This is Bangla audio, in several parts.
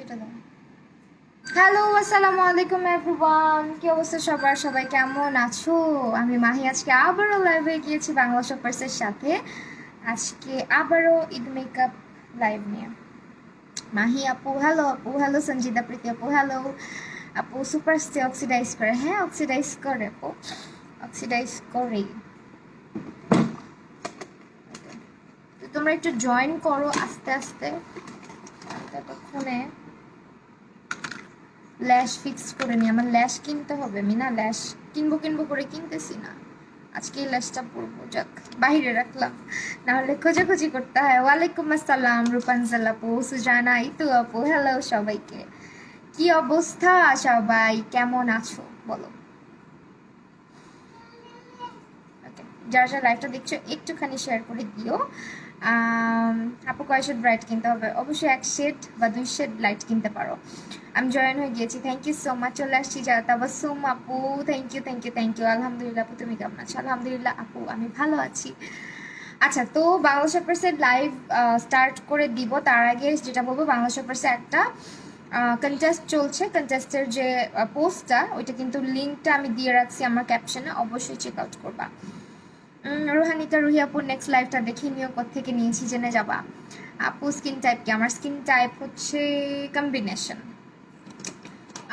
লাইভটা দাও। হ্যালো, আসসালামু আলাইকুম এভরিওয়ান। কি অবস্থা সবার? সবাই কেমন আছো? আমি মাহি আজকে আবারও লাইভে গিয়েছি বাংলা শপার্সের সাথে। আজকে আবারও ঈদ মেকআপ লাইভ নিয়ে। মাহি আপু হ্যালো, আপু হ্যালো, সঞ্জিদা প্রীতি আপু হ্যালো। আপু সুপার স্টে অক্সিডাইজ করে? হ্যাঁ, অক্সিডাইজ করে আপু, অক্সিডাইজ করেই। তোমরা একটু জয়েন করো আস্তে আস্তে। ততক্ষণে ল্যাশ ফিক্স করে নি। আমার ল্যাশ কিনতে হবে। আমি না ল্যাশ কিনবো করে কিনতেছি না। আজকে এই ল্যাশটা পরবো, যাক বাইরে রাখলাম, নাহলে খোঁজাখুঁজি করতে হয়। ওয়ালাইকুম আসসালাম রূপাঞ্জল আপু, সুজানা, ইতু আপু, হ্যালো সবাইকে। কি অবস্থা সবাই, কেমন আছো বলো? ওকে, যারা যারা লাইভটা দেখছো একটুখানি শেয়ার করে দিও। আপু কয় শেড ব্রাইট কিনতে হবে? অবশ্যই 1 শেড বা 2 শেড লাইট কিনতে পারো। আমি জয়েন হয়ে গিয়েছি, থ্যাংক ইউ সো মাচ। চলে আসছি যারা তাবাসসুম আপু, থ্যাংক ইউ। আলহামদুলিল্লাহ আপু, তুমি কেমন আছো? আলহামদুলিল্লাহ আপু, আমি ভালো আছি। আচ্ছা, তো বাংলা শপার্সের লাইভ স্টার্ট করে দিব। তার আগে যেটা বলবো, বাংলা শপার্সে একটা কন্টেস্ট চলছে। কন্টেস্টের যে পোস্টটা, ওইটা কিন্তু লিঙ্কটা আমি দিয়ে রাখছি আমার ক্যাপশনে, অবশ্যই চেক আউট করবা। রোহানিকা রুহি আপুর নেক্সট লাইভটা দেখে নিও, কোত্থেকে নিয়েছি জেনে যাবা। আপু স্কিন টাইপ কি? আমার স্কিন টাইপ হচ্ছে কম্বিনেশন।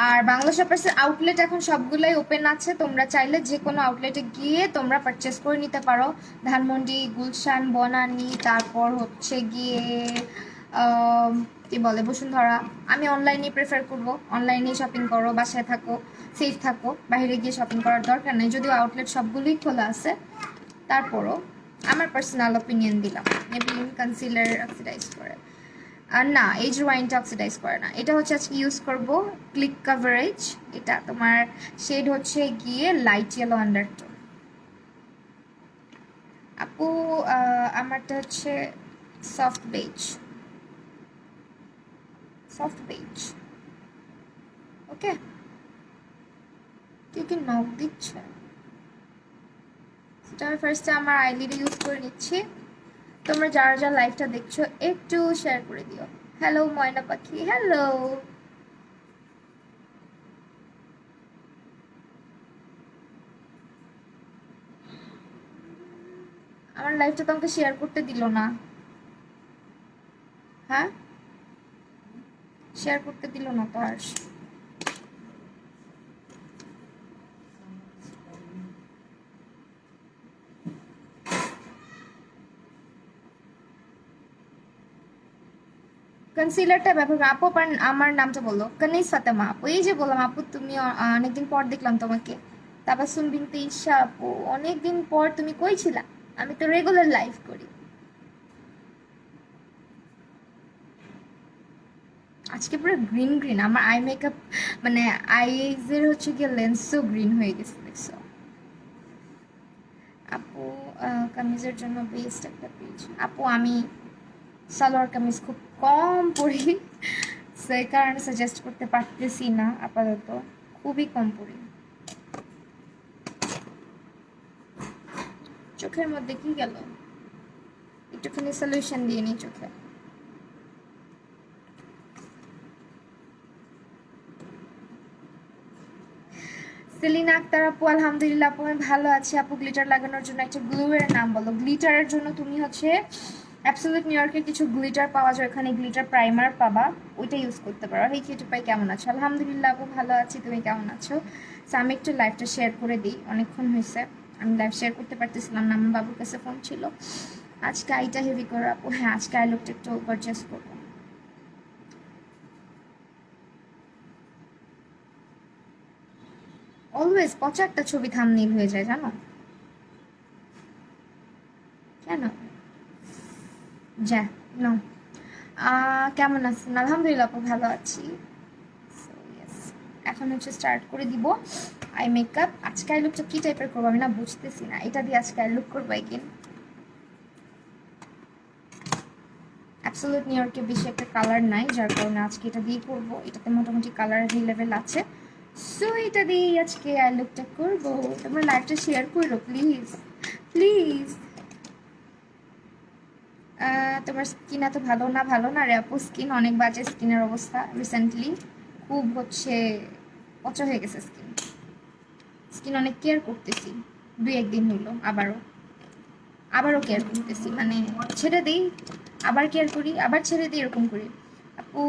আর বাংলা শপার্সের আউটলেট এখন সবগুলোই ওপেন আছে, তোমরা চাইলে যে কোনো আউটলেটে গিয়ে তোমরা পারচেস করে নিতে পারো। ধানমন্ডি, গুলশান, বনানী, তারপর হচ্ছে গিয়ে কি বলে, বসুন্ধরা। আমি অনলাইনে প্রেফার করবো, অনলাইনেই শপিং করো, বাসায় থাকো, সেফ থাকো, বাইরে গিয়ে শপিং করার দরকার নেই। যদিও আউটলেট সবগুলোই খোলা আছে, তারপরও আমার পার্সোনাল ওপিনিয়ন দিলাম। মেবলিন কনসিলার অক্সিডাইজ করে? আর না, এজ ওয়াইনটা অক্সিডাইজ করে না। এটা হচ্ছে আজকে ইউজ করব ক্লিক কভারেজ। এটা তোমার শেড হচ্ছে গিয়ে লাইট ইয়েলো আন্ডারটোন। আপু আমারটা হচ্ছে সফট বেজ, সফট বেজ। ওকে, কেউ কি নক দিচ্ছে? সেটা আমি ফার্স্টে আমার আইলিডি ইউজ করে নিচ্ছি। তোমরা যারা যারা লাইভটা দেখছো একটু শেয়ার করে দিও। হ্যালো ময়না পাখি, হ্যালো। আমার লাইভটা তোমাকে শেয়ার করতে দিল না। হ্যাঁ, শেয়ার করতে দিল না তো। আর কনসিলারটা ব্যবহার করো। আপু আমার নামটা বলো, কানিস ফাতেমা আপু। এই যে বললাম আপু, তুমি অনেকদিন পর দেখলাম তোমাকে। তাবাসসুম বিনতে ঈশা আপু, অনেকদিন পর, তুমি কই ছিলা? আমি তো রেগুলার লাইভ করি। আজকে পুরো গ্রিন গ্রিন আমার আই মেকআপ, মানে আইজের হচ্ছে গিয়ে লেন্সও গ্রিন হয়ে গেছে, দেখছো? আপু কামিজের জন্য বেস্ট একটা পেজ। আপু আমি সালোয়ার কামিজ খুব কম পরি, সেই কারণে সাজেস্ট করতে পারতেছি না আপাতত, খুবই কম পরি। চোখের মধ্যে কি গেল? একটুখানি সলিউশন দিয়ে নিই চোখে। সেলিনা আক্তার আপু, আলহামদুলিল্লাহ আপু আমি ভালো আছি। আপু গ্লিটার লাগানোর জন্য একটা গ্লু এর নাম বলো। গ্লিটারের জন্য তুমি হচ্ছে অ্যাবসলিউট নিউ ইয়র্কের কিছু গ্লিটার পাওয়া যায়, ওখানে গ্লিটার প্রাইমার পাবা, ওইটা ইউজ করতে পারো। হেই কিউটি পাই, কেমন আছো? আলহামদুলিল্লাহ আপু ভালো আছি, তুমি কেমন আছো? সো আমি একটু লাইভটা শেয়ার করে দিই, অনেকক্ষণ হয়েছে আমি লাইভ শেয়ার করতে পারতেছিলাম না, আমার বাবুর কাছে ফোন ছিল। আজকে আইটা হেভি করো আপু। হ্যাঁ, আজকে আই লুকটা একটু পারচেস করবো। অলওয়েজ পচা একটা ছবি থাম্বনেইল হয়ে যায়, জানো কেন? যা নো। কেমন আছেন? আলহামদুলিল্লাহ আপু ভালো আছি। So, yes, এখন হচ্ছে স্টার্ট করে দিব আই মেকআপ। আজকে আই লুকটা কি টাইপের করবো আমি না বুঝতেছি না। এটা দিয়ে আজকে আই লুক করবো এগেন। অ্যাবসলিউট নিউ ইয়র্কে বেশি একটা কালার নাই, যার কারণে আজকে এটা দিয়ে করবো। এটাতে মোটামুটি কালার অ্যাভেলেবেল আছে, সো এটা দিয়েই আজকে আই লুকটা করবো। তোমরা লাইভটা শেয়ার করো প্লিজ প্লিজ। তোমার স্কিন এত ভালো না রে আপু, স্কিন অনেক বাজে, স্কিনের অবস্থা রিসেন্টলি খুব হচ্ছে পচা হয়ে গেছে স্কিন। স্কিন অনেক কেয়ার করতেছি, 2-1 দিন হইলো, আবারও কেয়ার করতেছি, মানে ছেড়ে দিই আবার কেয়ার করি, আবার ছেড়ে দিই, এরকম করি। আপু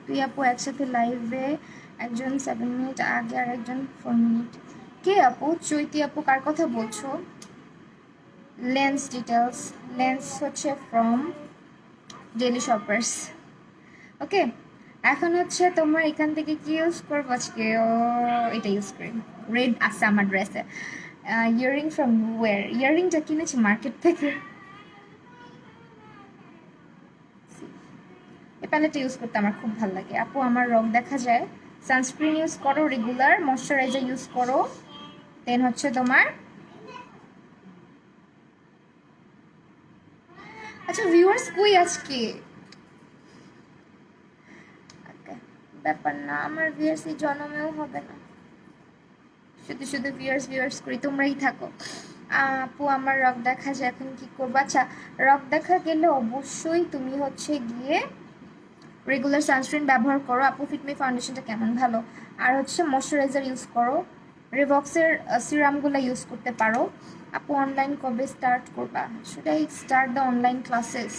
তুই আপু একসাথে লাইভে একজন 7 মিনিট আগে আর একজন 4 মিনিট, কে আপু? চৈতি আপু, কার কথা বলছো? লেন্স ডিটেলস, লেন্স হচ্ছে ফ্রম ডেলি শপার্স। ওকে, এখন হচ্ছে তোমার এখান থেকে কি ইউজ করবো আজকে? ও এটা ইউজ করি, রেড আছে আমার ড্রেসে। Earring from war? ইয়ারিংটা কিনেছি মার্কেট থেকে। এই প্যালেটটা ইউজ করতে আমার খুব ভালো লাগে। আপু আমার রং দেখা যায়, সানস্ক্রিন ইউজ করো রেগুলার, ময়শ্চারাইজার ইউজ করো, দেন হচ্ছে তোমার। আচ্ছা ভিউয়ার্স কই আজকে? ব্যাপার না, আমার ভিউয়ার্স এই জন্মেও হবে না, শুধু শুধু ভিউয়ার্স করি, তোমরাই থাকো। আপু আমার রক দেখা যায়, এখন কি করবো? আচ্ছা রক দেখা গেলে অবশ্যই তুমি হচ্ছে গিয়ে রেগুলার সানস্ক্রিন ব্যবহার করো। আপু ফিটমি ফাউন্ডেশনটা কেমন? ভালো। আর হচ্ছে ময়শ্চারাইজার ইউজ করো, রিভক্সের সিরামগুলো ইউজ করতে পারো। আপু অনলাইন কবে স্টার্ট করবা? Should I start the online classes?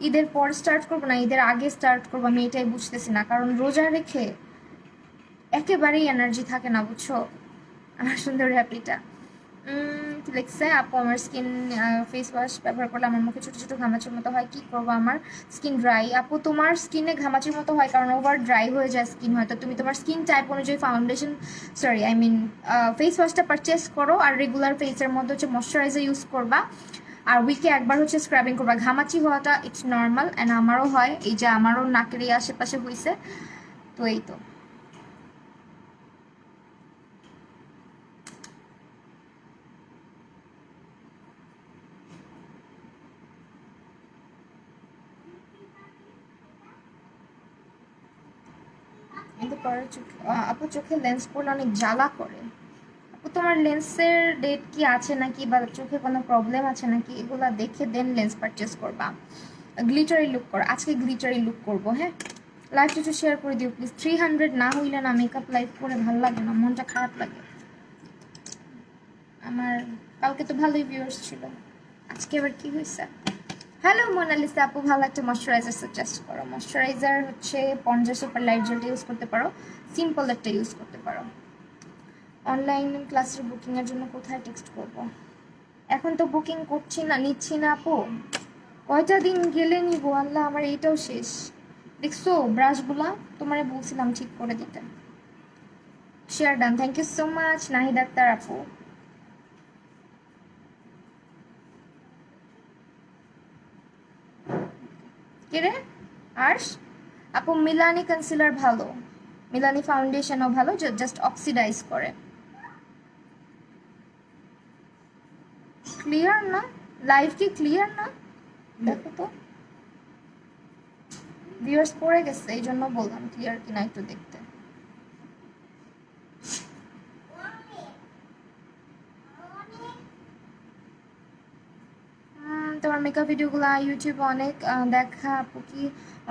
ঈদের পর স্টার্ট করবো না ঈদের আগে স্টার্ট করবো, আমি এটাই বুঝতেছি না, কারণ রোজা রেখে একেবারেই এনার্জি থাকে না, বুঝছো আমার সুন্দর হ্যাপিটা। কি লিখছে? আপু আমার স্কিন ফেস ওয়াশ ব্যবহার করলে আমার মুখে ছোটো ছোটো ঘামাচির মতো হয়, কি করবো? আমার স্কিন ড্রাই। আপু তোমার স্কিনে ঘামাচির মতো হয় কারণ ওভার ড্রাই হয়ে যায় স্কিন, হয়তো তুমি তোমার স্কিন টাইপ অনুযায়ী ফাউন্ডেশন ফেস ওয়াশটা পারচেস করো, আর রেগুলার ফেসের মধ্যে হচ্ছে ময়শ্চারাইজার ইউজ করবা, আর উইকে একবার হচ্ছে স্ক্রাবিং করবা। ঘামাচি হওয়াটা ইটস নর্মাল, অ্যান্ড আমারও হয়, এই যে আমারও নাকের এই আশেপাশে হয়েছে, তো এই তো। কিন্তু পরে চোখে আপু চোখে লেন্স পরলে অনেক জ্বালা করে। আপু তোমার লেন্সের ডেট কি আছে নাকি, বা চোখে কোনো প্রবলেম আছে নাকি, এগুলা দেখে দেন লেন্স পারচেস করবা। গ্লিটারি লুক করো, আজকে গ্লিটারি লুক করবো। হ্যাঁ, লাইভটা একটু শেয়ার করে দিও প্লিজ। 300 না হইলে না মেকআপ লাইভ করে ভালো লাগে না, মনটা খারাপ লাগে আমার। কালকে তো ভালোই ভিউয়ার্স ছিল, আজকে আবার কি হয়েছে? হ্যালো মোনালিসা আপু, ভালো একটা ময়শ্চারাইজার সাজেস্ট করো। ময়শ্চারাইজার হচ্ছে পঞ্জাশ সুপার লাইট জেলটা ইউজ করতে পারো, সিম্পল একটা ইউজ করতে পারো। অনলাইন ক্লাসের বুকিংয়ের জন্য কোথায় টেক্সট করব? এখন তো বুকিং করছি না, নিচ্ছি না আপু, কয়টা দিন গেলে নিবো। আল্লাহ, আমার এইটাও শেষ। দেখছো ব্রাশগুলা, তোমারে বলছিলাম ঠিক করে দিতে। Share done, thank you so much Nahid Akter আপু। কে রে আর্শ? আপু মিলানি কনসিলার ভালো, মিলানি ফাউন্ডেশনও ভালো, জাস্ট অক্সিডাইজ করে। ক্লিয়ার না? লাইভ কি ক্লিয়ার না? দেখো তো, ভিউয়ার্স পড়ে গেছে, এই জন্য বললাম ক্লিয়ার কিনা একটু দেখতে। তোমার মেকআপ ভিডিওগুলো ইউটিউবে অনেক দেখা, আপু কি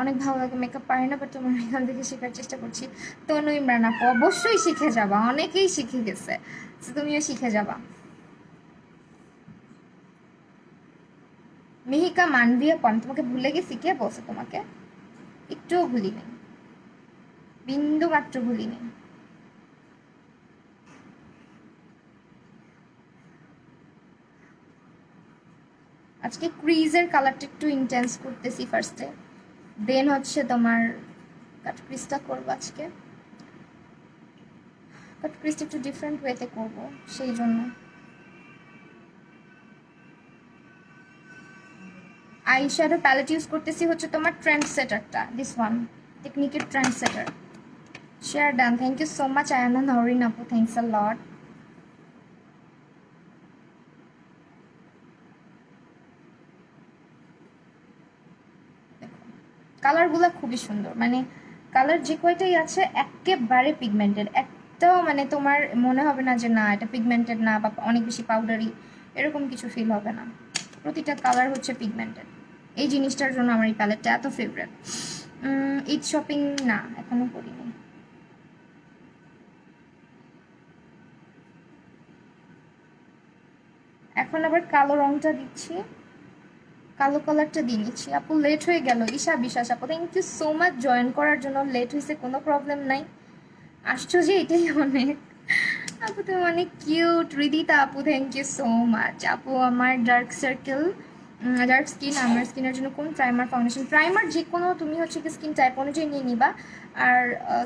অনেক ভালো লাগে। মেকআপ পারি না, বাট তোমার এখান থেকে শেখার চেষ্টা করছি। তনু ইমরান আপু, অবশ্যই শিখে যাবা, অনেকেই শিখে গেছে, তুমিও শিখে যাবা। মিহিকা মানবিয়া পন, তোমাকে ভুলে গেছি? কে বলছে তোমাকে? একটুও ভুলি নেই, বিন্দু মাত্র ভুলি নেই। আজকে ক্রিজের কালারটা একটু ইন্টেন্স করতেছি ফার্স্টে, দেন হচ্ছে তোমার কাট ক্রিজটা করবো আজকে। কাট ক্রিজটা একটু ডিফারেন্ট ওয়েতে করবো, সেই জন্য। আই শ্যাডো প্যালেট ইউজ করতেছি হচ্ছে তোমার ট্রেন্ড সেটারটা, দিস ওয়ান, টেকনিকের trend setter. Share done, thank you so much Ayana Norin আপু, থ্যাংকস আ লট। কালারগুলো খুবই সুন্দর, মানে কালার যে কয়টাই আছে একেবারে পিগমেন্টেড, একটাও মানে তোমার মনে হবে না যে না এটা পিগমেন্টেড না, বা অনেক বেশি পাউডারি, এরকম কিছু ফিল হবে না। প্রতিটা কালার হচ্ছে পিগমেন্টেড। এই জিনিসটার জন্য আমার এই প্যালেটটা এত ফেভারিট। ঈদ শপিং না এখনো করিনি। এখন আবার কালো রংটা দিচ্ছি, কালো কালারটা দিয়ে নিচ্ছি। আপু লেট হয়ে গেল, ঈশা বিশ্বাস আপু thank you so much join করার জন্য। লেট হয়েছে কোনো প্রবলেম নাই, আসছো যে এটাই অনেক। আপু তুমি অনেক কিউট। হৃদিতা আপু থ্যাংক ইউ সো মাচ। আপু আমার ডার্ক সার্কেল, ডার্ক স্কিন, আমার স্কিনের জন্য কোন প্রাইমার ফাউন্ডেশন? প্রাইমার যে কোনো তুমি হচ্ছে কি স্কিন টাইপ অনুযায়ী নিয়ে নিবা, আর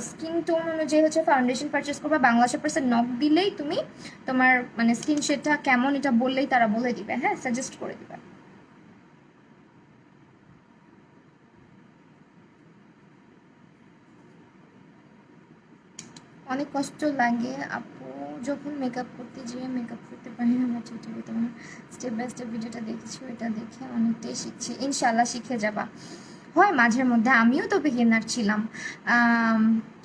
স্কিন টোন অনুযায়ী হচ্ছে ফাউন্ডেশন পারচেস করবা। বাংলাদেশের পার্সেন্ট নক দিলেই তুমি তোমার মানে স্কিন শেডটা কেমন এটা বললেই তারা বলে দিবে, হ্যাঁ সাজেস্ট করে দিবে। অনেক কষ্ট লাগে আপু যখন মেকআপ করতে যেয়ে মেকআপ করতে পারি না। আমার ছোটো তোমার স্টেপ বাই স্টেপ ভিডিওটা দেখেছি, ওইটা দেখে অনেকটাই শিখছি। ইনশাল্লাহ শিখে যাবা। হয় মাঝের মধ্যে, আমিও তো বিগিনার ছিলাম।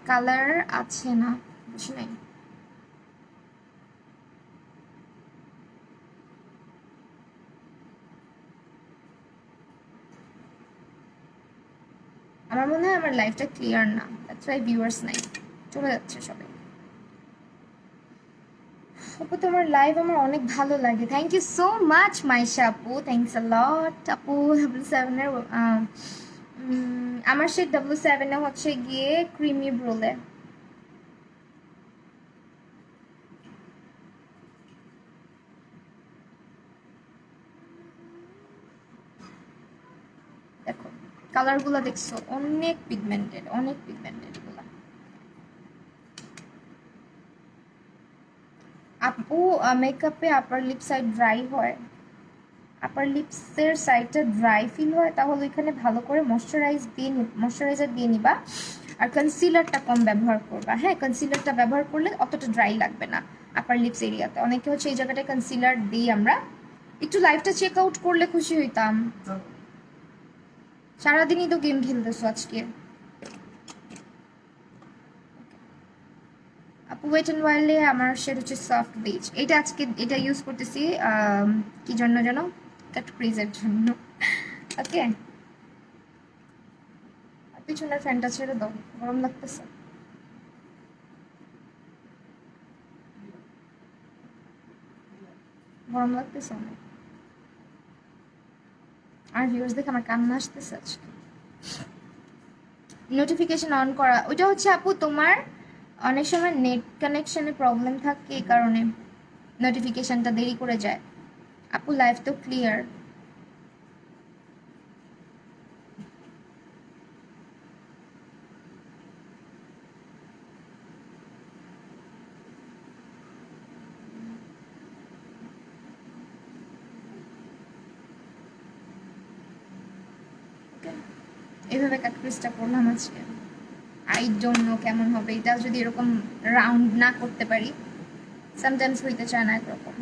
কালার আছে না, বুঝি নাই। আমার মনে হয় আমার লাইফটা ক্লিয়ার না, দ্যাটস ওয়াই ভিউয়ার্স নাই, চলে যাচ্ছে সবাই। আপু তোমার লাইভ আমার অনেক ভালো লাগে, thank you so much Maisha আপু, থ্যাংকস আ লট। আপু W7 এর আমার সেই W7 হচ্ছে গিয়ে ক্রিমি ব্রোলে। দেখো কালারগুলো দেখছো, অনেক পিগমেন্টেড, অনেক পিগমেন্টেড গুলা। আপু মেকআপে আপার লিপ সাইড ড্রাই হয়, আপার লিপসের সাইডটা ড্রাই ফিল হয়, তাহলে এখানে ভালো করে ময়শ্চারাইজার দিয়ে নিবা। আর কনসিলারটা কম ব্যবহার করবা, হ্যাঁ কনসিলারটা ব্যবহার করলে অতটা ড্রাই লাগবে না আপার লিপস এরিয়াতে। অনেকে হচ্ছে এই জায়গাটায় কনসিলার দিই আমরা। একটু লাইভটা চেক আউট করলে খুশি হইতাম। সারাদিনই তো গেম খেলতেছো আজকে। আপু ওয়েট অ্যান্ড ওয়াইল্ডে আমার শেড হচ্ছে সফট বেজ, এটা আজকে এটা ইউজ করতেছি কি জন্য যেন, কাট ক্রিজের জন্য। ওকে পিছনের ফ্যানটা ছেড়ে দাও, গরম লাগতেছে। গরম লাগতেছে অনেক। আর ভিউয়ার্স দেখে আমার কান্না আসতেছে আজকে। নোটিফিকেশন অন করা ওইটা হচ্ছে আপু তোমার অনেক সময় নেট কানেকশনে প্রবলেম থাকে, এই কারণে নোটিফিকেশনটা দেরি করে যায়। আপু লাইভ তো ক্লিয়ার। এইভাবে কাটক্রিজটা করলাম আজকে। আই ডোন্ট নো কেমন হবে এটা যদি এরকম রাউন্ড না করতে পারি, সামটাইমস হইতে চায় না একরকম।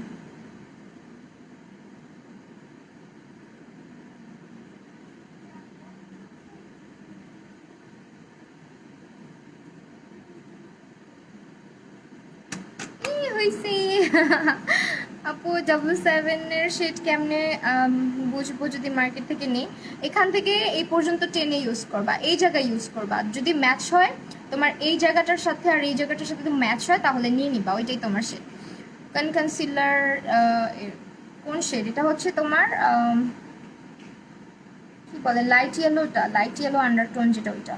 হইছে আপু W7 এর শেড কেমনে বুঝবো যদি মার্কেট থেকে নিই? এখান থেকে এই পর্যন্ত টেনে ইউজ করবা, এই জায়গায় ইউজ করবা। যদি ম্যাচ হয় তোমার এই জায়গাটার সাথে আর এই জায়গাটার সাথে যদি ম্যাচ হয় তাহলে নিয়ে নিবা, ওইটাই তোমার শেড। কনসিলার কোন শেড এটা হচ্ছে তোমার কি বলে লাইট ইয়েলোটা, লাইট ইয়েলো আন্ডারটোন যেটা, ওইটা।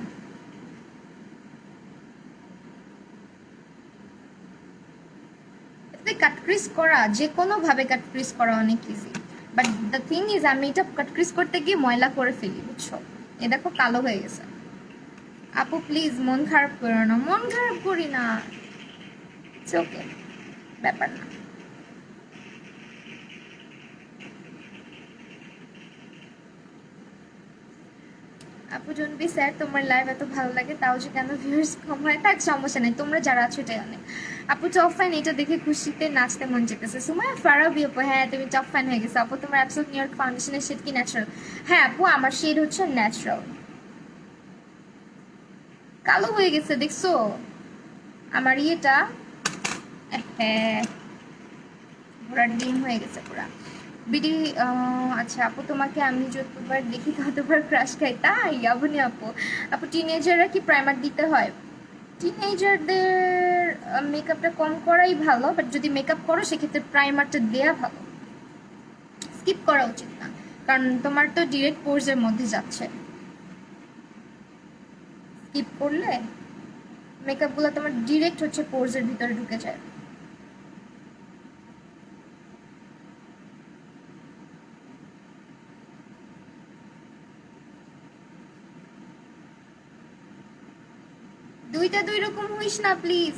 কাটক্রিজ করা যে কোনোভাবে কাটক্রিজ করা অনেক easy, but the thing is আমি এটা কাটক্রিজ করতে গিয়ে ময়লা করে ফেলি, বুঝছো? এ দেখো কালো হয়ে গেছে। আপু প্লিজ মন খারাপ করো না। মন খারাপ করি না, ইটস ওকে, ব্যাপার না। আপু জনবি স্যার তোমার লাইভ এত ভালো লাগে, তাও যে কেন ভিউয়ার্স কম হয়, তার সমস্যা নেই, তোমরা যারা আছো এটাই অনেক। আপু টপ ফ্যান, এটা দেখে খুশিতে নাচতে মন যেতেছে। সুমায়া ফারাবি আপু, হ্যাঁ তুমি টপ ফ্যান হয়ে গেছো আপু। তোমার অ্যাবসোলুট নিউ ইয়র্ক ফাউন্ডেশনের শেড কি ন্যাচারাল? হ্যাঁ আপু আমার শেড হচ্ছে ন্যাচারাল। কালো হয়ে গেছে দেখছো আমার ইয়েটা, হ্যাঁ ঘোড়ার ডিম হয়ে গেছে পুরা। বিডি আচ্ছা আপু, তোমাকে আমি যতবার দেখি ততবার ক্রাশ খাই, তাই? আপনি আপু, আপু টিনেজাররা কি প্রাইমার দিতে হয়? টিনেজারদের মেকআপটা কম করাই ভালো, বাট যদি মেকআপ করো সেক্ষেত্রে প্রাইমারটা দেয়া ভালো, স্কিপ করা উচিত না, কারণ তোমার তো ডিরেক্ট পোর্সের মধ্যে যাচ্ছে। স্কিপ করলে মেকআপগুলো তোমার ডিরেক্ট হচ্ছে পোর্সের ভিতরে ঢুকে যায়। দুইটা দুই রকম হইস না প্লিজ।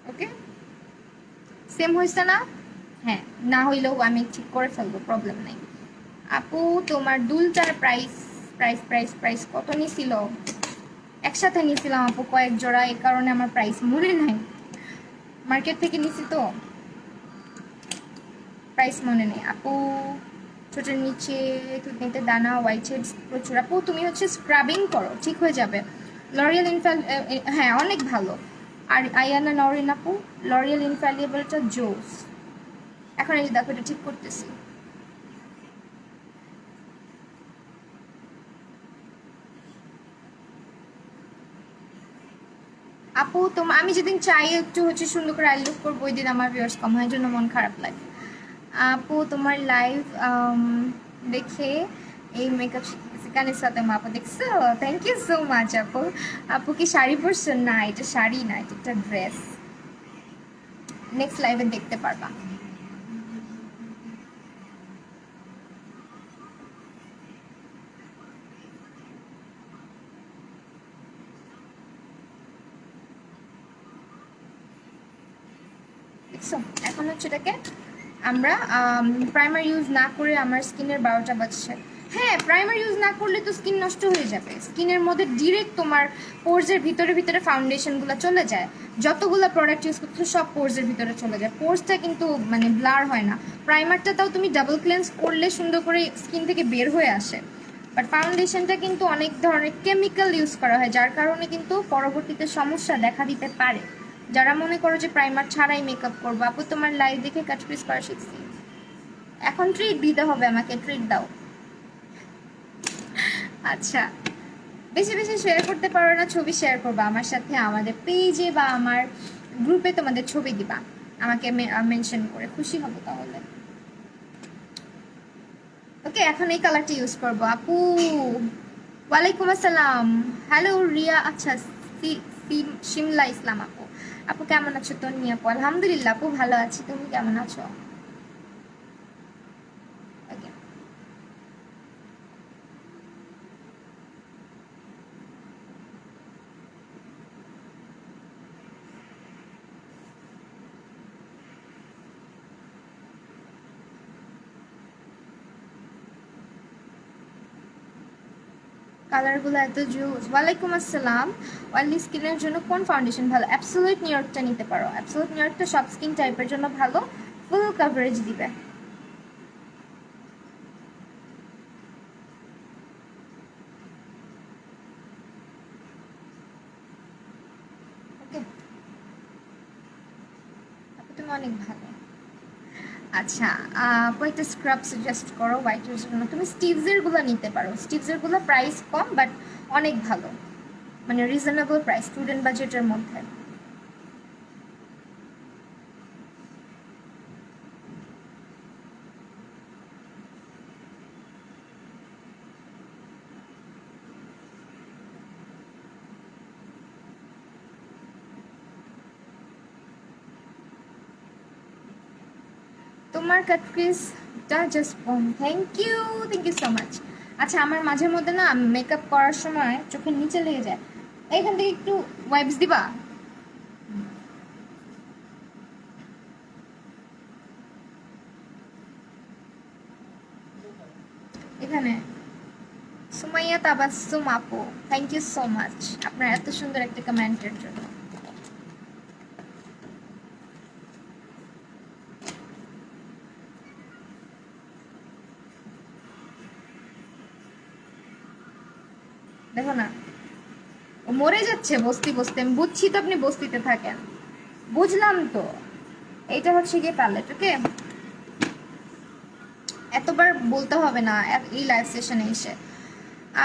ওকে, সেম হইছে না? হ্যাঁ, না হইলেও আমি ঠিক করে ফেলবো, প্রবলেম নাই। আপু তোমার দুলটার প্রাইস প্রাইস প্রাইস প্রাইস কত নিছিল? একসাথে নিয়েছিলাম আপু কয়েক জোড়া, এই কারণে আমার প্রাইস মনে নাই, মার্কেট থেকে নিছি তো প্রাইস মনে নেই। আপু ছোটের নিচে থুতনিতে দানা, হোয়াইট হেডস প্রচুর। আপু তুমি হচ্ছে স্ক্রাবিং করো, ঠিক হয়ে যাবে। লরিয়াল ইনফ্যাল, হ্যাঁ অনেক ভালো। আর আয়ানা নরিন আপু, লরিয়াল ইনফ্যালিয়েবলটা জোস। এখন এই যে দেখো, এটা ঠিক করতেছি। আপু আমি যেদিন চাই একটু হচ্ছে সুন্দর করে আই লুক করবো, ওই দিন আমার ভিউয়ার্স কম হয়, জন্য মন খারাপ লাগে। আপু তোমার লাইভ দেখে এই মেকআপ শিখতেছি কানের সাথে, আপু দেখছো? থ্যাংক ইউ সো মাচ আপু। আপু কি শাড়ি পরছো? না, এটা শাড়ি না, এটা একটা ড্রেস। নেক্সট লাইভে দেখতে পারবা। দেখছো? এখন হচ্ছে এটাকে আমরা প্রাইমার ইউজ না করে আমার স্কিনের 12টা বাজছে। হ্যাঁ, প্রাইমার ইউজ না করলে তো স্কিন নষ্ট হয়ে যাবে, স্কিনের মধ্যে ডিরেক্ট তোমার পোর্সের ভিতরে ভিতরে ফাউন্ডেশনগুলো চলে যায়। যতগুলো প্রোডাক্ট ইউজ করছো সব পোর্সের ভিতরে চলে যায়, পোর্সটা কিন্তু মানে ব্লার হয় না। প্রাইমারটা তাও তুমি ডাবল ক্লেন্স করলে সুন্দর করে স্কিন থেকে বের হয়ে আসে, বাট ফাউন্ডেশনটা কিন্তু অনেক ধরনের কেমিক্যাল ইউজ করা হয়, যার কারণে কিন্তু পরবর্তীতে সমস্যা দেখা দিতে পারে। যারা মনে করো যে প্রাইমার ছাড়াই মেকআপ করবো, আপু তোমার লাইভ দেখে কাট পিস করা শিখছি। এখন ট্রিট দিতে হবে আমাকে, ট্রিট দাও। আচ্ছা, বেশি বেশি শেয়ার করতে পারো না, ছবি শেয়ার করবা আমার সাথে আমাদের পেজে বা আমার গ্রুপে, তোমাদের ছবি দিবা আমাকে মেনশন করে, খুশি হবো তাহলে। ওকে, এখন এই কালারটা ইউজ করবো। আপু ওয়ালাইকুম আসসালাম, হ্যালো রিয়া, আচ্ছা শিমলা ইসলাম আপু। আপু কেমন আছো? তন্নি আপু আলহামদুলিল্লাহ আপু ভালো আছি, তুমি কেমন আছো? ওকে, কালারগুলো এত জুস। ওয়ালাইকুম আসসালাম। অয়েলি স্কিনের জন্য কোন ফাউন্ডেশন ভালো? অ্যাবসোলিউট নিউইয়র্কটা নিতে পারো, অ্যাবসোলিউট নিউইয়র্কটা সব স্কিন টাইপের জন্য ভালো, ফুল কভারেজ দিবে। ওকে আপু, তুমি অনেক ভালো। আচ্ছা, কয়েকটা স্ক্রাব সাজেস্ট করো হোয়াইটের জন্য। তুমি স্টিভসের গুলো নিতে পারো, স্টিভসের গুলো প্রাইস কম বাট অনেক ভালো, মানে রিজনেবল প্রাইস, স্টুডেন্ট বাজেটের মধ্যে। তোমার কাটক্রিজটা just bomb, thank you so much. আচ্ছা, আমার মাঝে মধ্যে না মেকআপ করার সময় চোখের নিচে লেগে যায়, এইখান থেকে একটু ওয়াইপস দিবা? এখানে সুমাইয়া তাবাসসুম আপু, থ্যাংক ইউ সো মাচ আপনার এত সুন্দর একটা কমেন্টের জন্য। দেখো না, মরে যাচ্ছে বস্তি বস্তি, আমি বুঝছি তো আপনি বস্তিতে থাকেন, বুঝলাম তো। এইটা হচ্ছে গিয়ে প্যালেট, ওকে? এতবার বলতে হবে না এই লাইভ সেশনে এসে।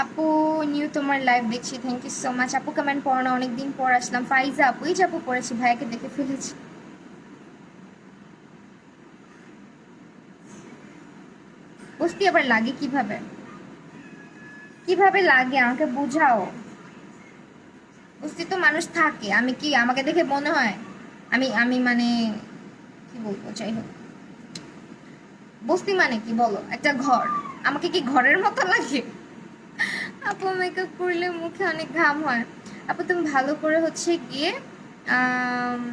আপু নিউ তোমার লাইভ দেখছি, থ্যাংক ইউ সো মাচ। আপু কমেন্ট পড়ো না, অনেকদিন পর আসলাম। ফাইজা আপু, এই যে আপু পড়েছি, ভাইয়াকে দেখে ফেলেছি। বস্তি আবার লাগে কিভাবে, কিভাবে লাগে আমাকে বুঝাও। বস্তি তো মানুষ থাকে, আমি কি আমাকে দেখে মনে হয় আমি আমি মানে কি বলবো, যাই হোক। বস্তি মানে কি বলো, একটা ঘর, আমাকে কি ঘরের মতো লাগে? আপু মেকআপ করলে মুখে অনেক ঘাম হয়। আপু তুমি ভালো করে হচ্ছে গিয়ে আম,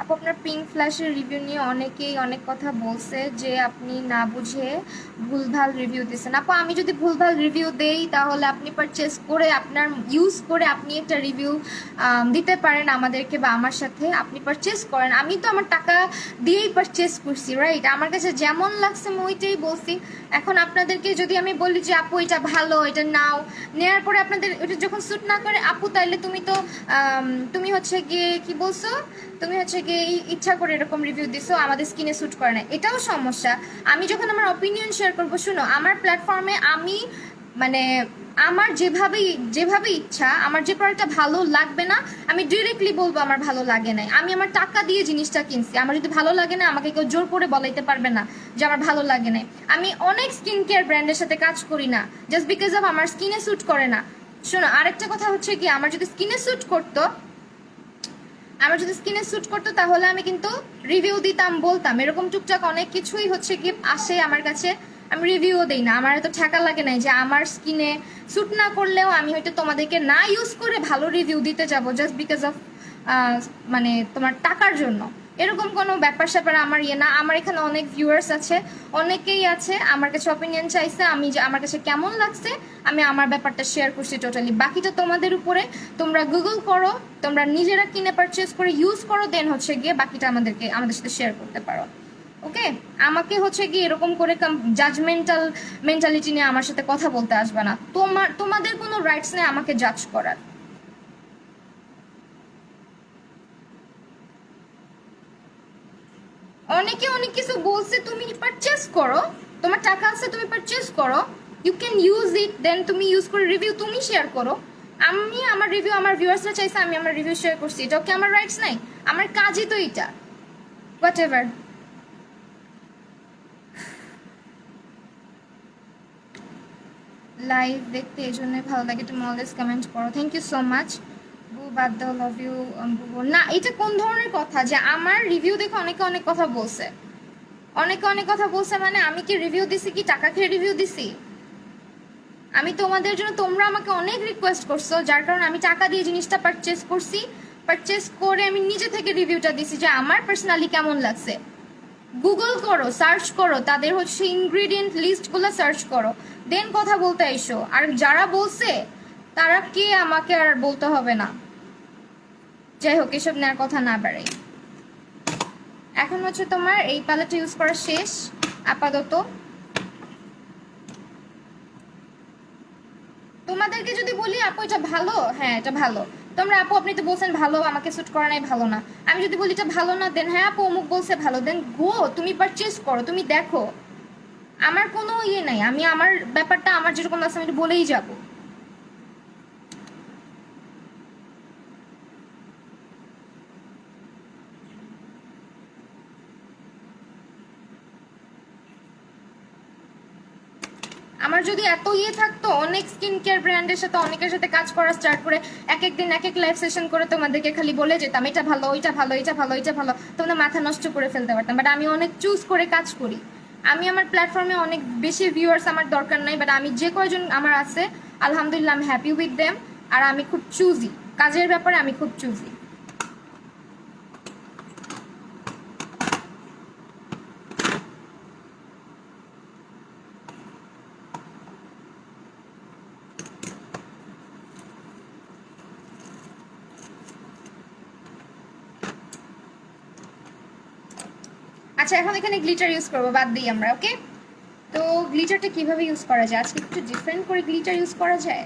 আপু আপনার পিঙ্ক ফ্ল্যাশের রিভিউ নিয়ে অনেকেই অনেক কথা বলছে যে আপনি না বুঝে ভুলভাল রিভিউ দিচ্ছেন। আপু আমি যদি ভুলভাল রিভিউ দেই তাহলে আপনি পারচেস করে আপনার ইউজ করে আপনি একটা রিভিউ দিতে পারেন আমাদেরকে বা আমার সাথে, আপনি পারচেস করেন। আমি তো আমার টাকা দিয়েই পারচেস করছি, রাইট? আমার কাছে যেমন লাগছে আমি ওইটাই বলছি। এখন আপনাদেরকে যদি আমি বলি যে আপু এটা ভালো, এটা নাও, নেওয়ার পরে আপনাদের ওটা যখন স্যুট না করে আপু, তাইলে তুমি তো তুমি হচ্ছে গিয়ে কি বলছো, তুমি হচ্ছে গিয়ে ইচ্ছা করে এরকম রিভিউ দিছো, আমাদের স্কিনে স্যুট করে না, এটাও সমস্যা। আমি যখন আমার অপিনিয়ন শেয়ার করবো, শুনো, আমার প্ল্যাটফর্মে আমি মানে আমার যেভাবে যেভাবে ইচ্ছা, আমার যে প্রোডাক্টটা ভালো লাগবে না আমি ডিরেক্টলি বলবো আমার ভালো লাগে নাই। আমি আমার টাকা দিয়ে জিনিসটা কিনছি, আমার যদি ভালো লাগে না আমাকে কেউ জোর করে বলাইতে পারবে না যে আমার ভালো লাগে নাই। আমি অনেক স্কিন কেয়ার ব্র্যান্ডের সাথে কাজ করি না জাস্ট বিকজ অফ আমার স্কিনে স্যুট করে না। শোনো, আরেকটা কথা হচ্ছে কি, আমার যদি স্কিনে স্যুট করতো, আমার যদি স্কিনে স্যুট করতো তাহলে আমি কিন্তু রিভিউ দিতাম, বলতাম। এরকম টুকটাক অনেক কিছুই হচ্ছে কি আসে আমার কাছে, আমি রিভিউও দিই না। আমার এত ঠেকা লাগে নাই যে আমার স্কিনে স্যুট না করলেও আমি হয়তো তোমাদেরকে না ইউজ করে ভালো রিভিউ দিতে যাব জাস্ট বিকজ অফ মানে তোমার টাকার জন্য। এরকম কোনো ব্যাপার স্যাপার আমার ইয়ে না। আমার এখানে অনেক ভিউয়ার্স আছে, অনেকেই আছে আমার কাছে অপিনিয়ন চাইছে, আমি যে আমার কাছে কেমন লাগছে আমি আমার ব্যাপারটা শেয়ার করছি টোটালি। বাকিটা তোমাদের উপরে, তোমরা গুগল করো, তোমরা নিজেরা কিনে পারচেস করে ইউজ করো, দেন হচ্ছে গিয়ে বাকিটা আমাদের সাথে শেয়ার করতে পারো, ওকে? আমাকে হচ্ছে গিয়ে এরকম করে জাজমেন্টাল মেন্টালিটি নিয়ে আমার সাথে কথা বলতে আসবে না। তোমাদের কোনো রাইটস নেই আমাকে জাজ করার। অনেকে অনেক কিছু বলছে, তুমি পারচেস করো, তোমার টাকা আছে তুমি পারচেস করো, ইউ ক্যান ইউজ ইট, দেন তুমি ইউজ করে রিভিউ তুমি শেয়ার করো। আমি আমার রিভিউ আমার ভিউয়ার্সরা চাইছে, আমি আমার রিভিউ শেয়ার করছি, এটাও কি আমার রাইটস নাই? আমার কাজই তো এটা, হোয়াট এভার। লাইভ দেখতে এই জন্যই ভালো লাগে, তুমি অলওয়েজ কমেন্ট করো, থ্যাংক ইউ সো মাচ। বু বাদ দাও, লাভ ইউ। না, এটা কোন ধরনের কথা যে আমার রিভিউ দেখে অনেকে অনেক কথা বলছে? অনেকে অনেক কথা বলছে মানে আমি কি রিভিউ দিছি, কি টাকা খেয়ে রিভিউ দিছি? আমি তোমাদের জন্য, তোমরা আমাকে অনেক রিকোয়েস্ট করছো যার কারণে আমি টাকা দিয়ে জিনিসটা পারচেস করছি, পারচেস করে আমি নিজে থেকে রিভিউটা দিছি যে আমার পার্সোনালি কেমন লাগছে। গুগল করো, সার্চ করো, তাদের হচ্ছে ইনগ্রিডিয়েন্ট লিস্টগুলো সার্চ করো, দেন কথা বলতে এসো। আর যারা বলছে তারা কে, আমাকে আর বলতে হবে না। যাই হোক, এসব নেওয়ার কথা না বাড়াই। এখন হচ্ছে তোমার এই প্যালেটটা ইউজ করা শেষ আপাতত। তোমাদেরকে যদি বলি আপু এটা ভালো, হ্যাঁ এটা ভালো, তোমরা আপু আপনি তো বলছেন ভালো, আমাকে স্যুট করা নাই, ভালো না। আমি যদি বলি এটা ভালো না, দেন হ্যাঁ আপু অমুক বলছে ভালো, দেন গো তুমি পারচেস করো, তুমি দেখো। আমার কোনো ইয়ে নাই, আমি আমার ব্যাপারটা আমার যেরকম আছে আমি বলেই যাবো। আমার যদি এত ইয়ে থাকতো, অনেক স্কিন কেয়ার ব্র্যান্ডের সাথে অনেকের সাথে কাজ করা স্টার্ট করে এক এক দিন এক এক লাইভ সেশন করে তোমাদেরকে খালি বলে যেতাম এটা ভালো, ওইটা ভালো, এটা ভালো, এটা ভালো, তোমরা মাথা নষ্ট করে ফেলতে পারতাম। বাট আমি অনেক চুজ করে কাজ করি। আমি আমার প্ল্যাটফর্মে অনেক বেশি ভিউয়ার্স আমার দরকার নাই, বাট আমি যে কয়জন আমার আছে আলহামদুলিল্লাহ আমি হ্যাপি উইথ দেম। আর আমি খুব চুজি, কাজের ব্যাপারে আমি খুব চুজি। আচ্ছা, এখন এখানে গ্লিটার ইউজ করবো, বাদ দিই আমরা, ওকে? তো গ্লিটারটা কিভাবে ইউজ করা যায়, আজকে একটু ডিফারেন্ট করে গ্লিটার ইউজ করা যায়।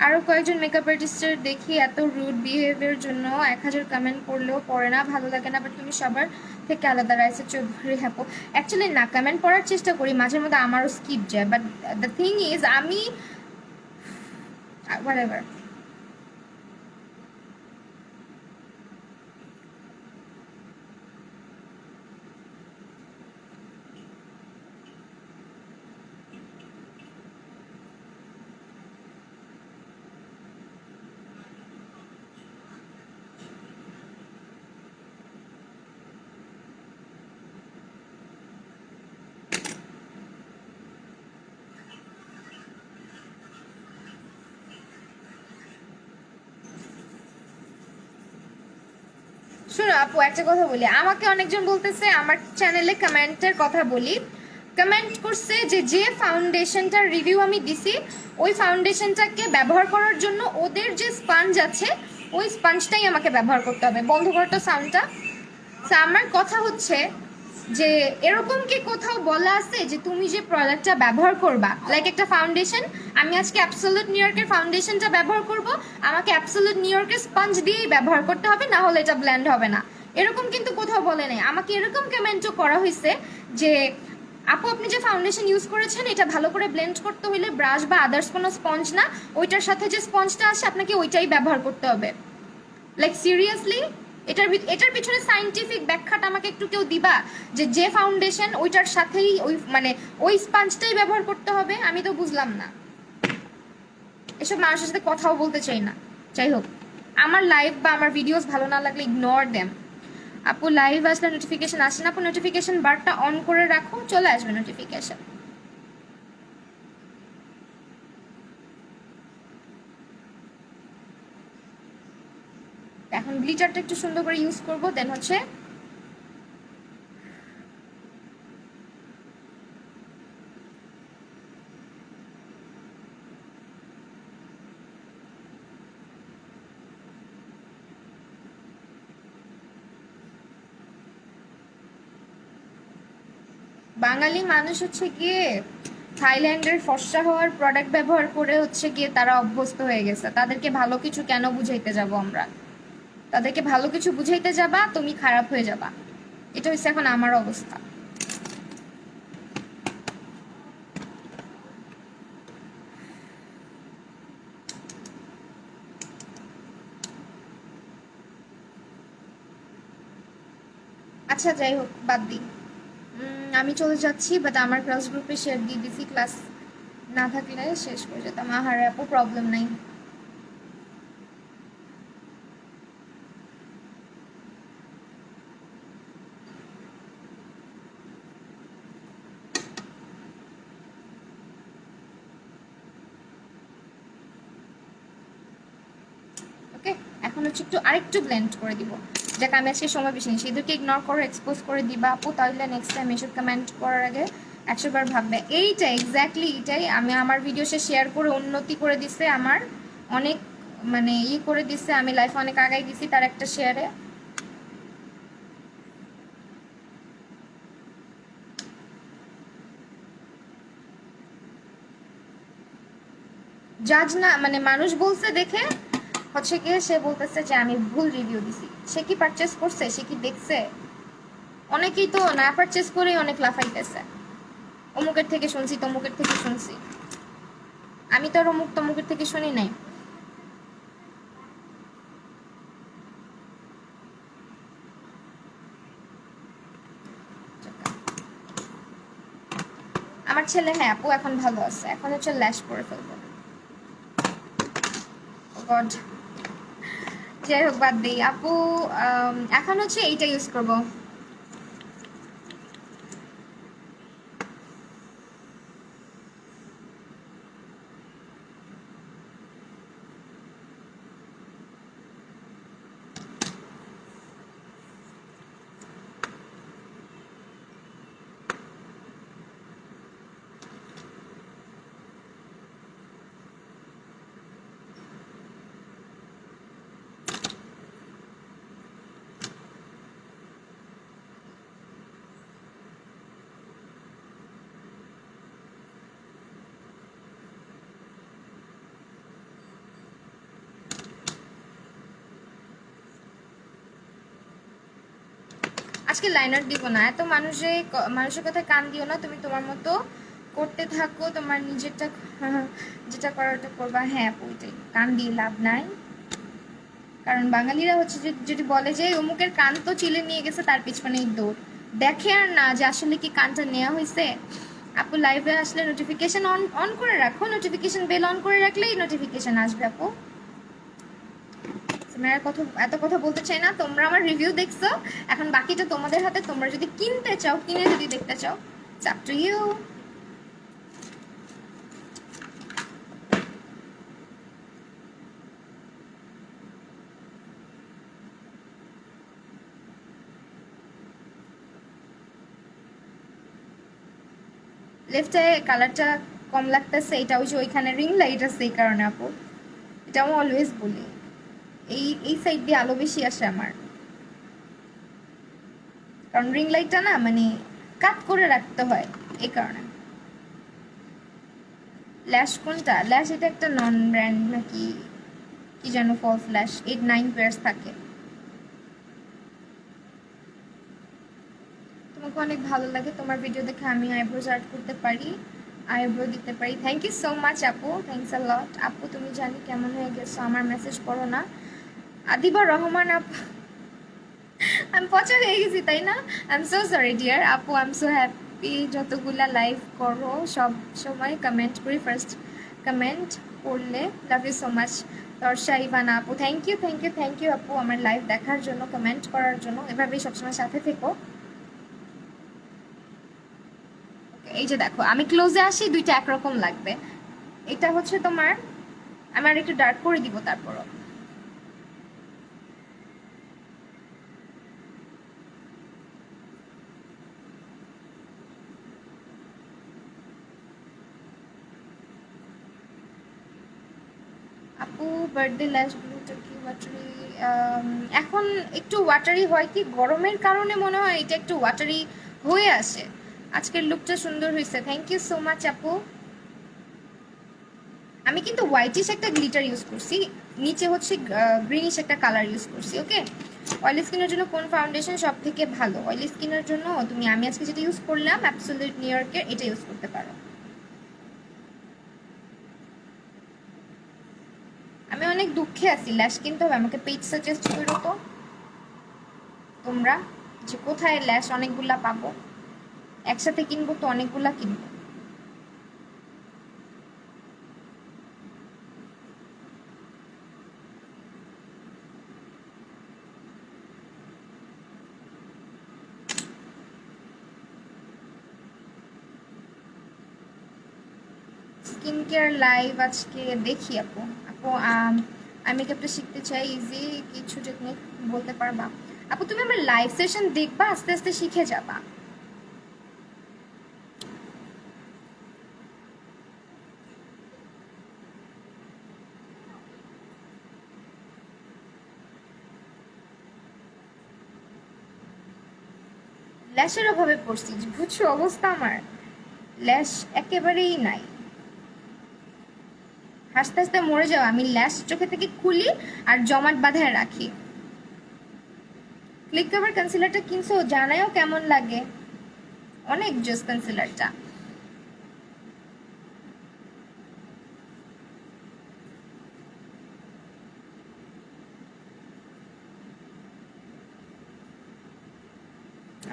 আরও কয়েকজন মেকআপ আর্টিস্টের দেখি এত রুড বিহেভিয়ার জন্য 1000 কমেন্ট করলেও পড়ে না, ভালো লাগে না, বাট তুমি সবার থেকে আলাদা। রাইসের চৌধুরী হ্যাপো। অ্যাকচুয়ালি না, কমেন্ট পড়ার চেষ্টা করি, মাঝে মধ্যে আমারও স্কিপ যায়, বাট দ্য থিং ইজ আমি হোয়াটএভার। শোনো আপু, একটা কথা বলি, আমাকে অনেকজন বলতেছে আমার চ্যানেলে কমেন্টের কথা বলি, কমেন্ট করছে যে যে ফাউন্ডেশনটার রিভিউ আমি দিছি ওই ফাউন্ডেশনটাকে ব্যবহার করার জন্য ওদের যে স্পঞ্জ আছে ওই স্পঞ্জটাই আমাকে ব্যবহার করতে হবে। বন্ধ করতো সাউন্ডটা। আমার কথা হচ্ছে যে এরকম কি কোথাও বলা আছে যে তুমি যে প্রোডাক্টটা ব্যবহার করবা, লাইক একটা ফাউন্ডেশন, আমি আজকে অ্যাবসোলিউট নিউ ইয়র্কের ফাউন্ডেশনটা ব্যবহার করব, আমাকে অ্যাবসোলিউট নিউ ইয়র্কের স্পঞ্জ দিয়েই ব্যবহার করতে হবে, না হলে এটা ব্লেন্ড হবে না, এরকম কিন্তু কোথাও বলে নাই। আমাকে এরকম কমেন্টও করা হয়েছে যে আপু আপনি যে ফাউন্ডেশন ইউজ করেছেন এটা ভালো করে ব্লেন্ড করতে হলে ব্রাশ বা আদার্স কোনো স্পঞ্জ না, ওইটার সাথে যে স্পঞ্জটা আসে আপনাকে ওইটাই ব্যবহার করতে হবে। লাইক সিরিয়াসলি, এটার পিছনে সায়েন্টিফিক ব্যাখ্যাটা আমাকে একটু কেউ দিবা, যে যে ফাউন্ডেশন ওইটার সাথেই ওই মানে ওই স্পঞ্জটাই ব্যবহার করতে হবে? আমি তো বুঝলাম না, এসব মানুষের সাথে কথাও বলতে চাই না। যাই হোক, আমার লাইভ বা আমার ভিডিওস ভালো না লাগলে ইগনোর দেম। আপু লাইভ আসলে নোটিফিকেশন আসে না, আপু নোটিফিকেশন বারটা অন করে রাখো, চলে আসবে নোটিফিকেশন। এখন গ্লিটারটা একটু সুন্দর করে ইউজ করবো, দেন হচ্ছে বাঙালি মানুষ হচ্ছে গিয়ে থাইল্যান্ডের ফর্সা হওয়ার প্রোডাক্ট ব্যবহার করে হচ্ছে গিয়ে তারা অভ্যস্ত হয়ে গেছে। তাদেরকে ভালো কিছু কেন বুঝাইতে যাব আমরা? তাদেরকে ভালো কিছু বুঝাইতে যাবা, তুমি খারাপ হয়ে যাবা। এটা হচ্ছে এখন আমার অবস্থা। আচ্ছা যাই হোক, বাদ দিই। আমি চলে যাচ্ছি, বাট আমার ক্লাস গ্রুপে শেয়ার দিয়ে দিছি, ক্লাস না থাকলে শেষ করে যেতাম। আহারে আপু, প্রবলেম নাই। ওকে, এখন হচ্ছে একটু আরেকটু ব্লেন্ড করে দিব। যাকে আমি আজকে সময় বেশি নিচ্ছি, এদেরকে ইগনোর করে এক্সপোজ করে দিবা আপু, তাহলে নেক্সট টাইম এসব কমেন্ট করার আগে 100বার ভাববে। এইটা এক্স্যাক্টলি এটাই আমি আমার ভিডিওসে শেয়ার করে উন্নতি করে দিছে, আমার অনেক মানে করে দিছে, আমি লাইফে অনেক আগাই দিছি তার একটা শেয়ারে। জাজ না, মানে মানুষ বলছে দেখে হচ্ছে গিয়ে সে বলতেছে যে আমি ভুল রিভিউ দিছি। সে কি পারচেস করছে? সে কি দেখছে? অনেকেই তো না পারচেস করেই অনেক লাফাইতেছে, অমুকের থেকে শুনছি, তমুকের থেকে শুনছি। আমি তো আর অমুক তমুকের থেকে শুনি নাই। আমার ছেলে, হ্যাঁ আপু এখন ভালো আছে, এখন হচ্ছে ল্যাশ করে ফেলবো। গড, যাই হোক বাদ দিই আপু। এখন হচ্ছে এইটা ইউজ করবো। আজকে লাইনার দিব না, এত মানুষের কথায় কান দিও না, তুমি তোমার মতো করতে থাকো, তোমার নিজেরটা যেটা করার ওটা করবা। হ্যাঁ আপু ওইটাই, কান দিয়ে লাভ নাই। কারণ বাঙালিরা হচ্ছে যে যদি বলে যে অমুকের কান তো চিলে নিয়ে গেছে, তার পিছনেই দৌড়, দেখে আর না যে আসলে কি কানটা নেওয়া হয়েছে। আপু লাইভে আসলে নোটিফিকেশন অন অন করে রাখো, নোটিফিকেশন বেল অন করে রাখলেই নোটিফিকেশন আসবে আপু। এত কথা বলতে চাই না, তোমরা আমার রিভিউ দেখছো, এখন বাকিটা তোমাদের হাতে। তোমরা যদি কিনতে চাও, কিনে যদি দেখতে চাও, ইটস আপ টু ইউ। লেফটে কালারটা কম লাগতেছে, এটা ওই যে ওইখানে রিং লাইট আছে এই কারণে আপু। এটা আমি অলওয়েজ বলি, এই সাইড দিয়ে আলো বেশি আসে আমার, কারণ রিং লাইটটা না মানে কাট করে রাখতে হয় এই কারণে। ল্যাশ কোনটা? ল্যাশ এটা একটা নন ব্র্যান্ড নাকি কি যেন, ফলস ল্যাশ, 8-9 পেয়ার্স থাকে। তোমাকে অনেক ভালো লাগে, তোমার ভিডিও দেখে আমি আইব্রোজ আর্ট করতে পারি, আইব্রো দিতে পারি। থ্যাংক ইউ সো মাচ আপু, থ্যাংকস আ লট। আপু তুমি জানি কেমন হয়ে গেছো, আমার মেসেজ পড়ো না। আদিবা রহমান আপু, আমি পচা হয়ে গেছি তাই না? I am so sorry dear আপু, আই এম সো হ্যাপি যতগুলা লাইভ করো সব সময় কমেন্ট করি, ফার্স্ট কমেন্ট পড়লে। Love you so much. Torsha Ivana আপু, thank you thank you thank you আপু, আমার লাইভ দেখার জন্য, কমেন্ট করার জন্য, এভাবেই সবসময় সাথে থেকো। এই যে দেখো আমি ক্লোজে আসি, দুইটা একরকম লাগবে। এটা হচ্ছে তোমার, আমি আর একটু ডার্ক করে দিব তারপরও। আপু বার্থডে ল্যাশ ব্লুটা কি ওয়াটারি? এখন একটু ওয়াটারি হয়, কি গরমের কারণে মনে হয় এটা একটু ওয়াটারি হয়ে আসে। আজকের লুকটা সুন্দর হয়েছে, থ্যাংক ইউ সো মাচ আপু। আমি কিন্তু হোয়াইটিশ একটা গ্লিটার ইউজ করছি, নিচে হচ্ছে গ্রিনিশ একটা কালার ইউজ করছি। ওকে, অয়েলি স্কিনের জন্য কোন ফাউন্ডেশন সব থেকে ভালো? অয়েলি স্কিনের জন্য তুমি, আমি আজকে যেটা ইউজ করলাম অ্যাবসোলিউট নিউ ইয়র্কের, এটা ইউজ করতে পারো। আমি অনেক দুঃখে আছি, ল্যাশ কিনতে হবে, আমাকে পেজ সাজেস্ট করো তো তোমরা, যে কোথায় ল্যাশ অনেকগুলা পাবো। একসাথে কিনবো তো অনেকগুলা কিনবো। স্কিন কেয়ার লাইভ আজকে দেখি আপু। আপু আমি মেকআপটা শিখতে চাই, ইজি কিছু টেকনিক বলতে পারবা? আপু তুমি আমার লাইভ সেশন দেখবা, আস্তে আস্তে শিখে যাবা। ল্যাশের অভাবে পড়ছি, বুঝছো অবস্থা আমার, ল্যাশ একেবারেই নাই। হাসতে হাসতে মরে যাও, আমি ল্যাশ চোখে থেকে খুলি আর জমাট বাঁধায় রাখি। ক্লিক কভার কনসিলারটা কিনছো, জানায়ও কেমন লাগে, অনেক জোস কনসিলারটা।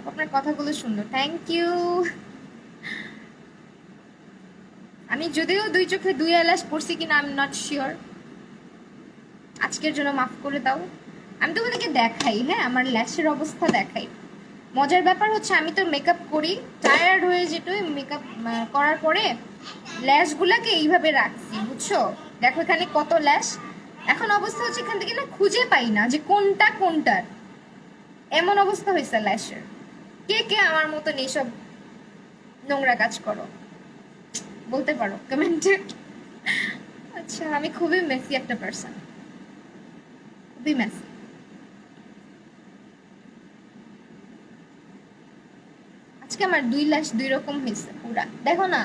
আপনার কথাগুলো সুন্দর, থ্যাংক ইউ। আমি যদিও দুই চোখে দুই আইল্যাশ পড়ছি কিনা আই এম নট শিওর, আজকের জন্য মাফ করে দাও। আমি তোমাদেরকে দেখাই, হ্যাঁ আমার ল্যাশের অবস্থা দেখাই। মজার ব্যাপার হচ্ছে আমি তো মেকআপ করি, টায়ার্ড হয়ে যেত মেকআপ করার পরে ল্যাশগুলাকে এইভাবে রাখছি, বুঝছো? দেখো এখানে কত ল্যাশ। এখন অবস্থা হচ্ছে এখান থেকে না খুঁজে পাই না যে কোনটা কোনটার, এমন অবস্থা হয়েছে ল্যাশের। কে কে আমার মতন এইসব নোংরা কাজ করো বলতে পারো কমেন্টে। আচ্ছা আমি খুবই মেসি একটা পার্সন, খুবই মেসি। আজকে আমার দুই ল্যাশ দুই রকম হয়েছে পুরা, দেখো না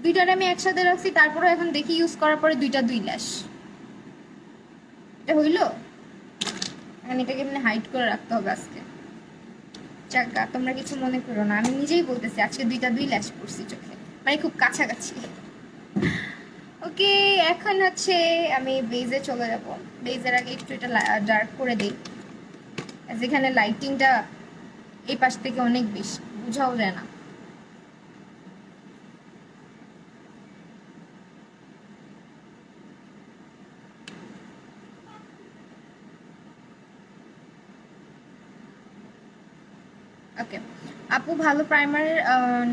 দুইটার আমি একসাথে রাখছি, তারপরে এখন দেখি ইউজ করার পরে দুইটা দুই ল্যাশ। এটা হইলো, এখন এটাকে এমনি হাইড করে রাখতে হবে আজকে। জায়গা তোমরা কিছু মনে করো না, আমি নিজেই বলতেছি আজকে দুই ল্যাশ পড়ছি চোখে, মানে খুব কাছাকাছি। ওকে, এখন হচ্ছে আমি বেজে চলে যাব। বেজের আগে একটু এটা ডার্ক করে দিই, যেখানে লাইটিংটা এই পাশ থেকে অনেক বেশি, বোঝাও যায় না। ওকে আপু, ভালো প্রাইমারের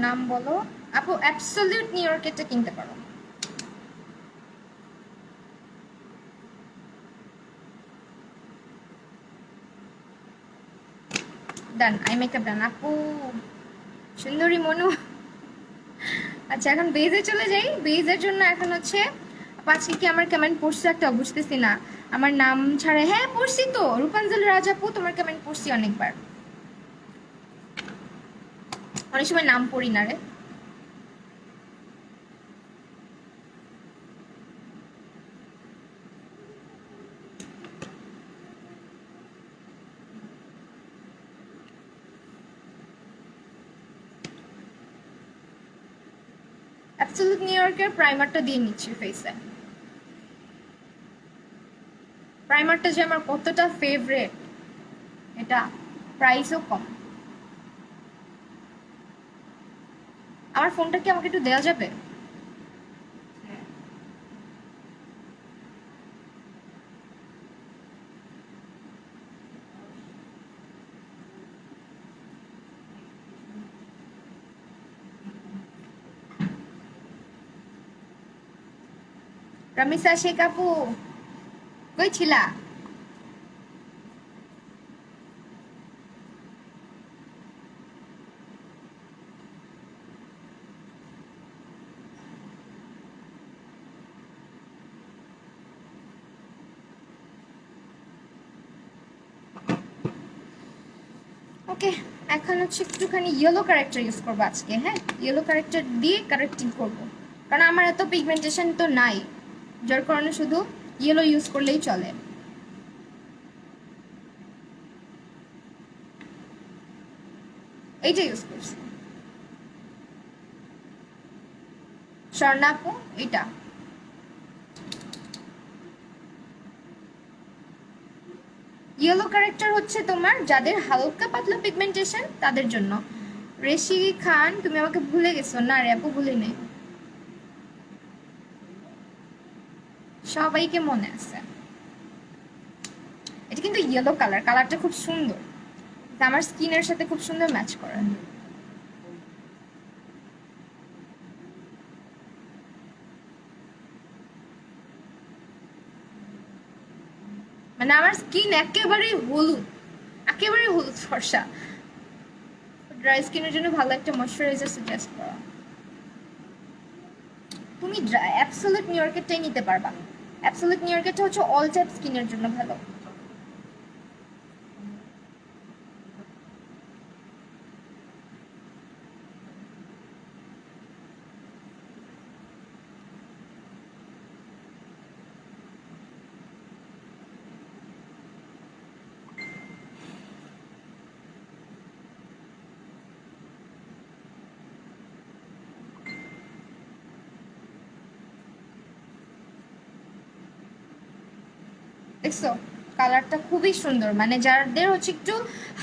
নাম বলো। আপু অ্যাবসলিউট নিউ ইয়র্কেরটা কিনতে পারো। ডান, আই মেকআপ ডান। আপু সুন্দরী মনু। আচ্ছা এখন বেজে চলে যাই। বেজের জন্য এখন হচ্ছে আজকে কি আমার কমেন্ট পড়ছে একটা বুঝতেছি না, আমার নাম ছাড়া। হ্যাঁ পড়ছি তো, রূপাঞ্জলি রাজাপু তোমার কমেন্ট পড়ছি অনেকবার। অনেক সময় নাম পড়ি না রে। অ্যাবসলিউট নিউ ইয়র্কের প্রাইমারটা দিয়ে নিচ্ছি ফেসে। প্রাইমারটা যে আমার কতটা ফেভারেট, এটা প্রাইসও কম। আমার ফোনটা কি আমাকে একটু দেওয়া যাবে? রামিসা শেখ আপু কই ছিলা? ওকে, এখন হচ্ছে একটুখানি ইয়েলো ক্যারেক্টার ইউজ করবো আজকে। হ্যাঁ, ইয়েলো ক্যারেক্টার দিয়ে কারেক্টিং করবো, কারণ আমার এত পিগমেন্টেশন তো নাই, যার কারণে শুধু ইয়েলো ইউজ করলেই চলে। এইটা ইউজ করছি স্বর্ণা আপু, এইটা। ইয়েলো ক্যারেক্টার হচ্ছে তোমার যাদের হালকা পাতলা পিগমেন্টেশন তাদের জন্য। রেশি খান, তুমি আমাকে ভুলে গেছো? না রে আপু, ভুলি নেই, সবাইকে মনে আছে। এটা কিন্তু ইয়েলো কালার, কালারটা খুব সুন্দর, আমার স্কিনের সাথে খুব সুন্দর ম্যাচ করে। মানে আমার স্কিন একেবারেই হলুদ, একেবারে হলুদ ফর্সা। ড্রাই স্কিনের জন্য ভালো একটা ময়শ্চারাইজার সাজেস্ট করো। তুমি অ্যাবসলিউট নিউ ইয়র্কেরটাই নিতে পারবা। অ্যাবসলিউট নিউ ইয়র্কেরটা হচ্ছে অল টাইপ স্কিনের জন্য ভালো। দেখছো কালারটা খুবই সুন্দর, মানে যাদের হচ্ছে একটু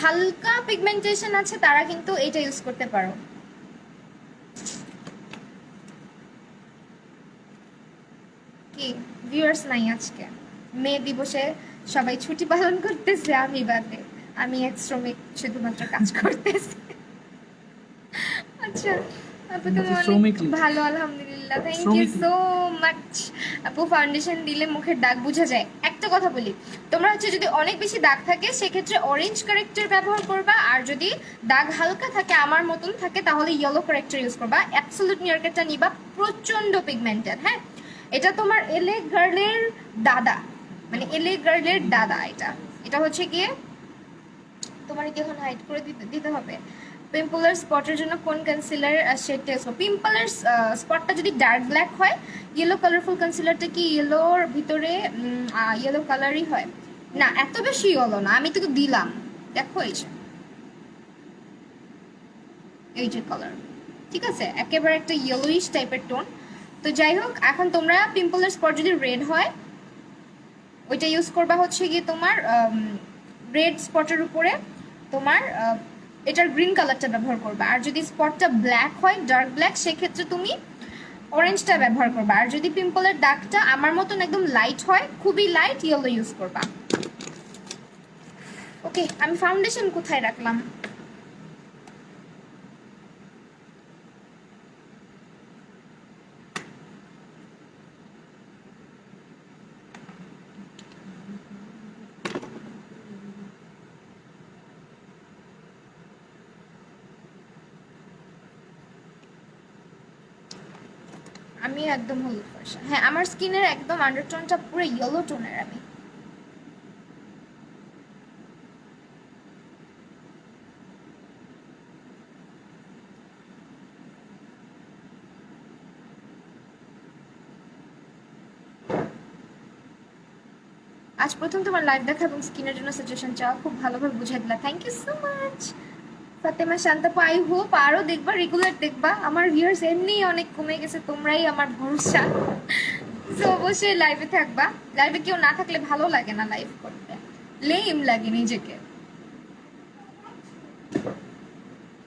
হালকা পিগমেন্টেশন আছে তারা কিন্তু এটা ইউজ করতে পারো। কি ভিউয়ার্স নাই আজকে? মে দিবসে সবাই ছুটি পালন করতেছে, আমি বাদে। আমি এক শ্রমিক, শুধুমাত্র কাজ করতেছি। আচ্ছা আপু তুমি অনেক ভালো, আলহামদুলিল্লাহ, থ্যাংক ইউ সো মাচ। আপু ফাউন্ডেশন দিলে মুখের দাগ বোঝা যায়। একটা কথা বলি, তোমরা হচ্ছে যদি অনেক বেশি দাগ থাকে সেক্ষেত্রে অরেঞ্জ কারেক্টার ব্যবহার করবা, আর যদি দাগ হালকা থাকে আমার মতন থাকে তাহলে ইয়েলো কারেক্টার ইউজ করবা। অ্যাবসলিউট নিউ ইয়র্কেরটা নিবা, প্রচন্ড পিগমেন্টেড। হ্যাঁ, এটা তোমার এলএ গার্লের দাদা, মানে এলএ গার্লের দাদা। এটা এটা হচ্ছে গিয়ে তোমার কি এখন হাইড করে দিতে হবে। পিম্পলের স্পটের জন্য কোন কনসিলার শেডটা ইউজ করো? পিম্পলের স্পটটা যদি ডার্ক ব্ল্যাক হয়, ইয়েলো কালারফুল কনসিলারটা কি ইয়েলোর ভিতরে ইয়েলো কালারই হয় না, এত বেশি ইয়েলো না, আমি তো দিলাম, দেখো এই যে এই যে কালার, ঠিক আছে, একেবারে একটা ইয়েলোইশ টাইপের টোন। তো যাই হোক, এখন তোমরা পিম্পলের স্পট যদি রেড হয় ওইটা ইউজ করবা হচ্ছে গিয়ে তোমার রেড স্পটের উপরে তোমার এটার গ্রিন কালারটা ব্যবহার করবা। আর যদি স্পটটা ব্ল্যাক হয়, ডার্ক ব্ল্যাক, সেক্ষেত্রে তুমি অরেঞ্জটা ব্যবহার করবা। আর যদি পিম্পলের দাগটা আমার মতন একদম লাইট হয়, খুবই লাইট, ইয়েলো ইউজ করবা। ওকে, আমি ফাউন্ডেশন কোথায় রাখলাম? আমি একদম হলুদ ভার্সন। হ্যাঁ, আমার স্কিনের একদম আন্ডারটোনটা পুরো ইয়েলো টোনের। আমি আজ প্রথম তোমার লাইভ দেখা এবং স্কিনের জন্য সাজেশন চাওয়া, খুব ভালোভাবে বুঝিয়ে দিলা, thank you so much. Fatema শান্তাপা, আই হোপ আরো দেখবা, রেগুলার দেখবা। আমার ভিউয়ার্স এমনি অনেক কমে গেছে, তোমরাই আমার ভরসা। তো অবশ্যই লাইভে থাকবা। লাইভে কেউ না থাকলে ভালো লাগে না লাইভ করতে, লেম লাগে নিজেকে।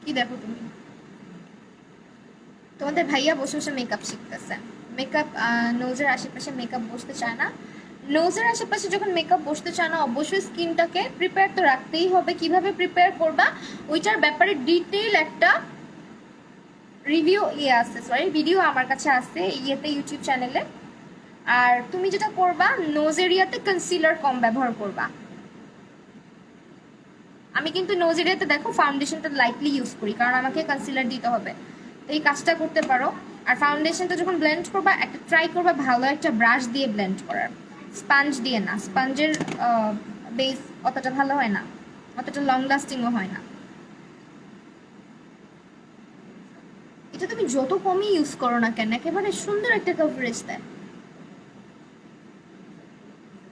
কি দেখো তুমি? তোমাদের ভাইয়া বসে বসে মেকআপ শিখতেছে। মেকআপ নোজের আশেপাশে মেকআপ বসতে চায় না। নোজের আশেপাশে যখন মেকআপ বসতে চায় না, অবশ্যই স্কিনটাকে প্রিপেয়ার তো রাখতেই হবে। কিভাবে প্রিপেয়ার করবা ওইটার ব্যাপারে ডিটেইল একটা রিভিউ ভিডিও আমার কাছে আছে ইউটিউব চ্যানেলে। আর তুমি যেটা করবা, নোজ এরিয়াতে কনসিলার কম ব্যবহার করবা। আমি কিন্তু নোজ এরিয়াতে দেখো ফাউন্ডেশনটা লাইটলি ইউজ করি, কারণ আমাকে কনসিলার দিতে হবে। তো এই কাজটা করতে পারো। আর ফাউন্ডেশনটা যখন ব্লেন্ড করবা, একটা ট্রাই করবা ভালো একটা ব্রাশ দিয়ে ব্লেন্ড করার, স্পঞ্জ দিয়ে না। স্পঞ্জের বেস অতটা ভালো হয় না, অতটা লং লাস্টিংও হয় না। এটা তুমি যত কমই ইউজ করো না কেন, একেবারে সুন্দর একটা কভারেজ দেয়।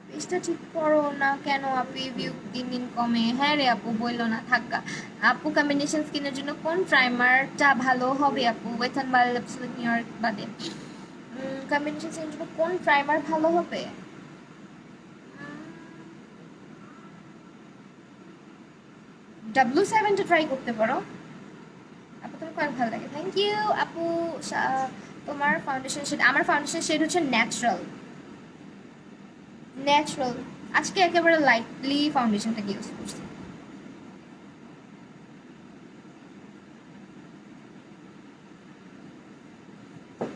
পেজটা ঠিক করো না কেন আপু? ভিউ দিন দিন কমে। হ্যাঁ রে আপু, বললো না থাকা। আপু, কম্বিনেশন স্কিনের জন্য কোন প্রাইমারটা ভালো হবে আপু? ওয়েট অ্যান্ড বায়োল অ্যাবসলিউট নিউ ইয়র্ক বাদে কম্বিনেশন স্কিনের জন্য কোন প্রাইমার ভালো হবে? W7টা ট্রাই করতে পারো আপু, তোমার অনেক ভালো লাগে। থ্যাংক ইউ আপু। তোমার ফাউন্ডেশন শেড, আমার ফাউন্ডেশন শেড হচ্ছে ন্যাচারাল। ন্যাচারাল আজকে একেবারে লাইটলি ফাউন্ডেশনটাকে ইউজ করছি।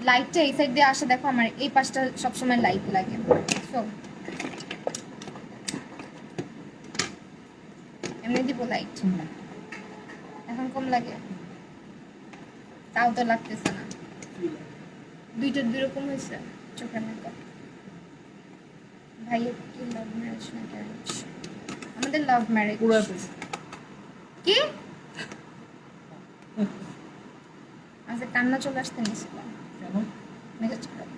লাইটটা এই সাইড দিয়ে আসে, দেখো আমার এই পাশটা সবসময় লাইট লাগে। সো এমনি দিব লাইট, এখন কম লাগে, তাও তো লাগতেছে না। দুইটা দুই রকম হয়েছে চোখের মেকআপ। ভাইয়ের কি লাভ ম্যারেজ না অ্যারেঞ্জ? আমাদের লাভ ম্যারেজ। কি আচ্ছা, কান্না চলে আসতে নিয়েছিলাম, মেজাজ খারাপ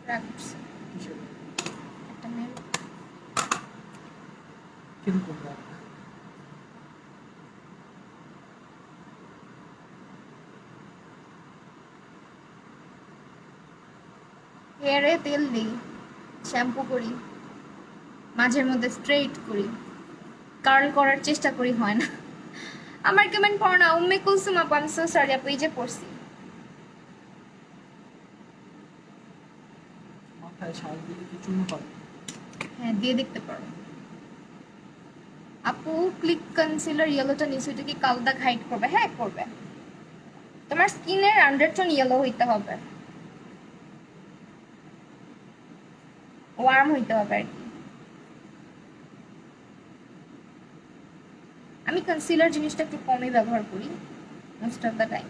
রাগ করছে একটা মেয়ে। হেয়ারে তেল দিই, শ্যাম্পু করি, মাঝের মধ্যে স্ট্রেট করি, কার্ল করার চেষ্টা করি, হয় না। আমার কমেন্ট পড়ো না উম্মে কুলসুম আপু, আমি সো সরি আপু, এই যে পড়ছি। হ্যাঁ, দিয়ে দেখতে পারো আপু। ক্লিক কনসিলার ইয়েলোটা নিচে, এটা কি কালো দাগ হাইড করবে? হ্যাঁ করবে। তোমার স্কিনের আন্ডারটোন ইয়েলো হইতে হবে, ওয়ার্ম হইতে হবে আর কি। আমি কনসিলার জিনিসটা একটু কমই ব্যবহার করি মোস্ট অফ দ্য টাইম।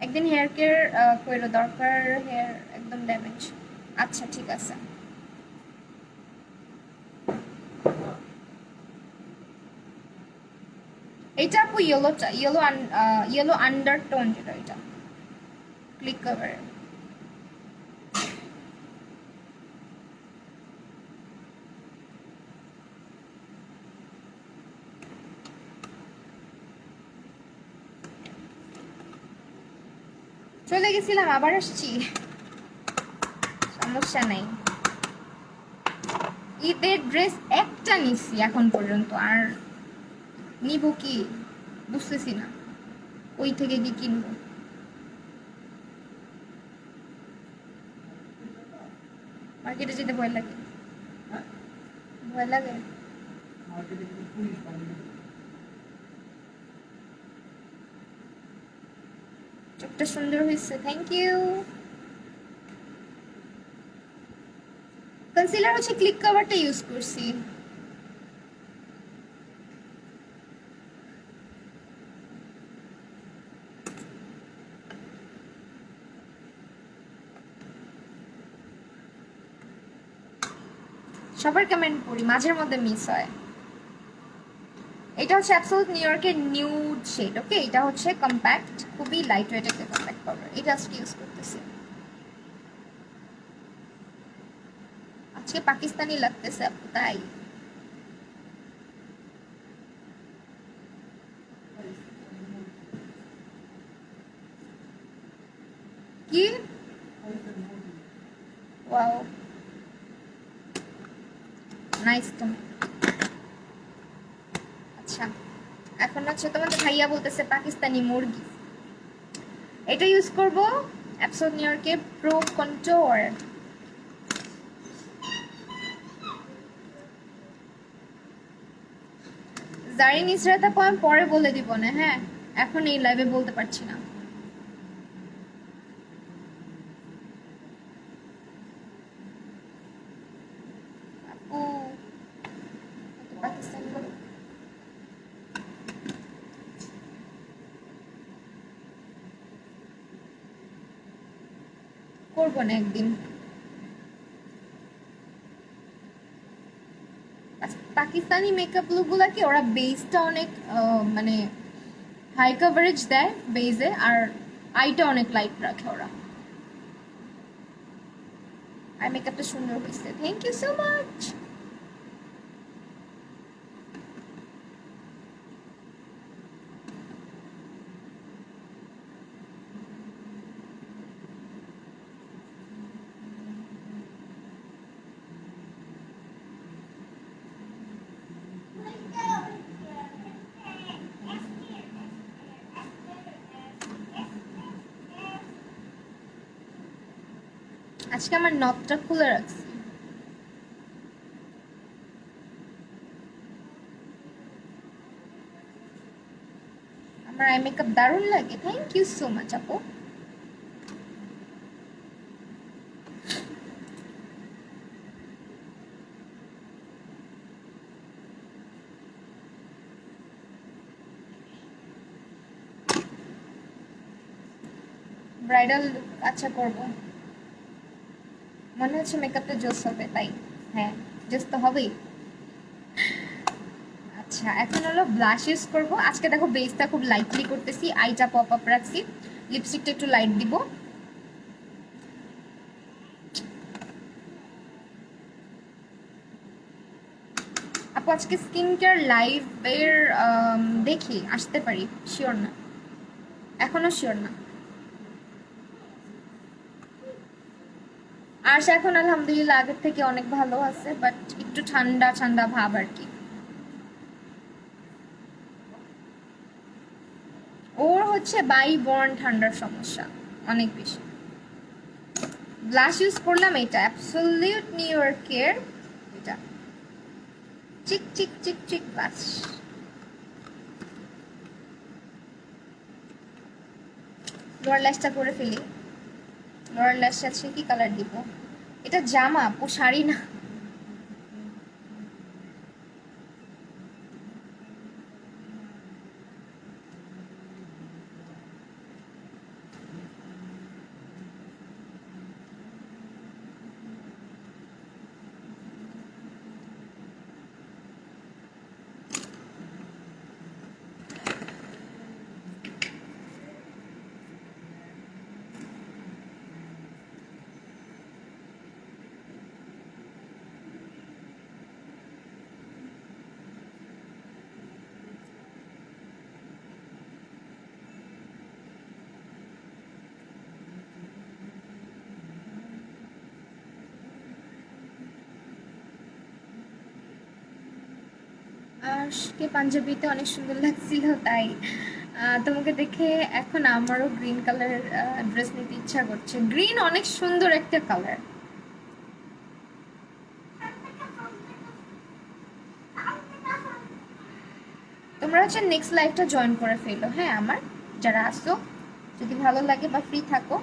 একদিন হেয়ার কেয়ার করো, দরকার হেয়ার একদম ড্যামেজ। আচ্ছা ঠিক আছে। এটা আপু ইয়েলোটা, ইয়েলো আন্ডারটোন যেটা, এটা ক্লিক কভারের। চলে গেছিলাম, আবার আসছি, সমস্যা নাই। ঈদের ড্রেস একটা নিচ্ছি এখন পর্যন্ত, আর নিব কি বুঝতেছি না, ওই থেকে কি কিনবো। মার্কেটে যেতে ভয় লাগে, ভয় লাগে। চোখটা সুন্দর হয়েছে, থ্যাংক ইউ। কনসিলার হচ্ছে ক্লিক কভারটা ইউজ করছি। সবার কমেন্ট পড়ি, মাঝের মধ্যে মিস হয়। এটা হচ্ছে অ্যাবসলিউট নিউ ইয়র্কের নিউড শেড, ওকে? এটা হচ্ছে কম্প্যাক্ট, খুবই লাইট ওয়েট একটা কম্প্যাক্ট পাউডার, এটা আজকে ইউজ করতেছি। আজকে পাকিস্তানি লাগতেছে আপু, তাই। কি? ওয়াও, নাইস তো। আচ্ছা, এখন হচ্ছে তোমাদের ভাইয়া বলতেছে পাকিস্তানি মুরগি। এটা ইউজ করব অ্যাবসলিউট নিউ ইয়র্কের প্রো কন্ট্রোল। জারিন ইসরাত আপু আমি পরে বলে দিব না, হ্যাঁ? এখন এই লাইভে বলতে পারছি না। আপু পাকিস্তানি বলো। করবো না একদিন। পাকিস্তানি মেকআপ লুকগুলোকে ওরা বেসটা অনেক মানে হাই কভারেজ দেয় বেজে, আর আইটা অনেক লাইট রাখে ওরা। আর মেকআপটা সুন্দর হয়েছে, থ্যাংক ইউ সো মাচ। আজকে আমার নথটা খুলে রাখছি। আমার আই মেকআপ দারুণ লাগে, থ্যাংক ইউ সো মাচ আপু। ব্রাইডাল আচ্ছা করব, মনে হচ্ছে মেকআপটা জোস হবে, তাই। হ্যাঁ, জোস তো হবেই। আচ্ছা, এখন হলো ব্লাশ ইউজ করবো। আজকে দেখো বেসটা খুব লাইটলি করতেছি, আইটা পপ আপ রাখছি, লিপস্টিকটা একটু লাইট দিব। আপু আজকে স্কিন কেয়ার লাইভের দেখি আসতে পারি, শিওর না, এখনো শিওর না। আশা এখন আলহামদুলিল্লাহ আগের থেকে অনেক ভালো আছে, বাট একটু ঠান্ডা ঠান্ডা ভাব আর কি। ওর হচ্ছে বাই বর্ন ঠান্ডার সমস্যা অনেক বেশি। ব্লাশ ইউজ করলাম এটা অ্যাবসলিউট নিউ ইয়র্কের, এটা চিক চিক চিক চিক ব্লাশ। লোয়ার ল্যাশটা করে ফেলি। লোয়ার ল্যাশ আছে, কি কালার দিব? এটা জামা আপু, শাড়ি না। আজকে পাঞ্জাবিতে অনেক সুন্দর লাগছিল, তাই তোমাকে দেখে এখন আমারও গ্রিন কালারের ড্রেস নিতে ইচ্ছা করছে। গ্রিন অনেক সুন্দর একটা কালার। তোমরা হচ্ছে নেক্সট লাইভটা জয়েন করে ফেলো, হ্যাঁ, আমার যারা আসো, যদি ভালো লাগে বা ফ্রি থাকো।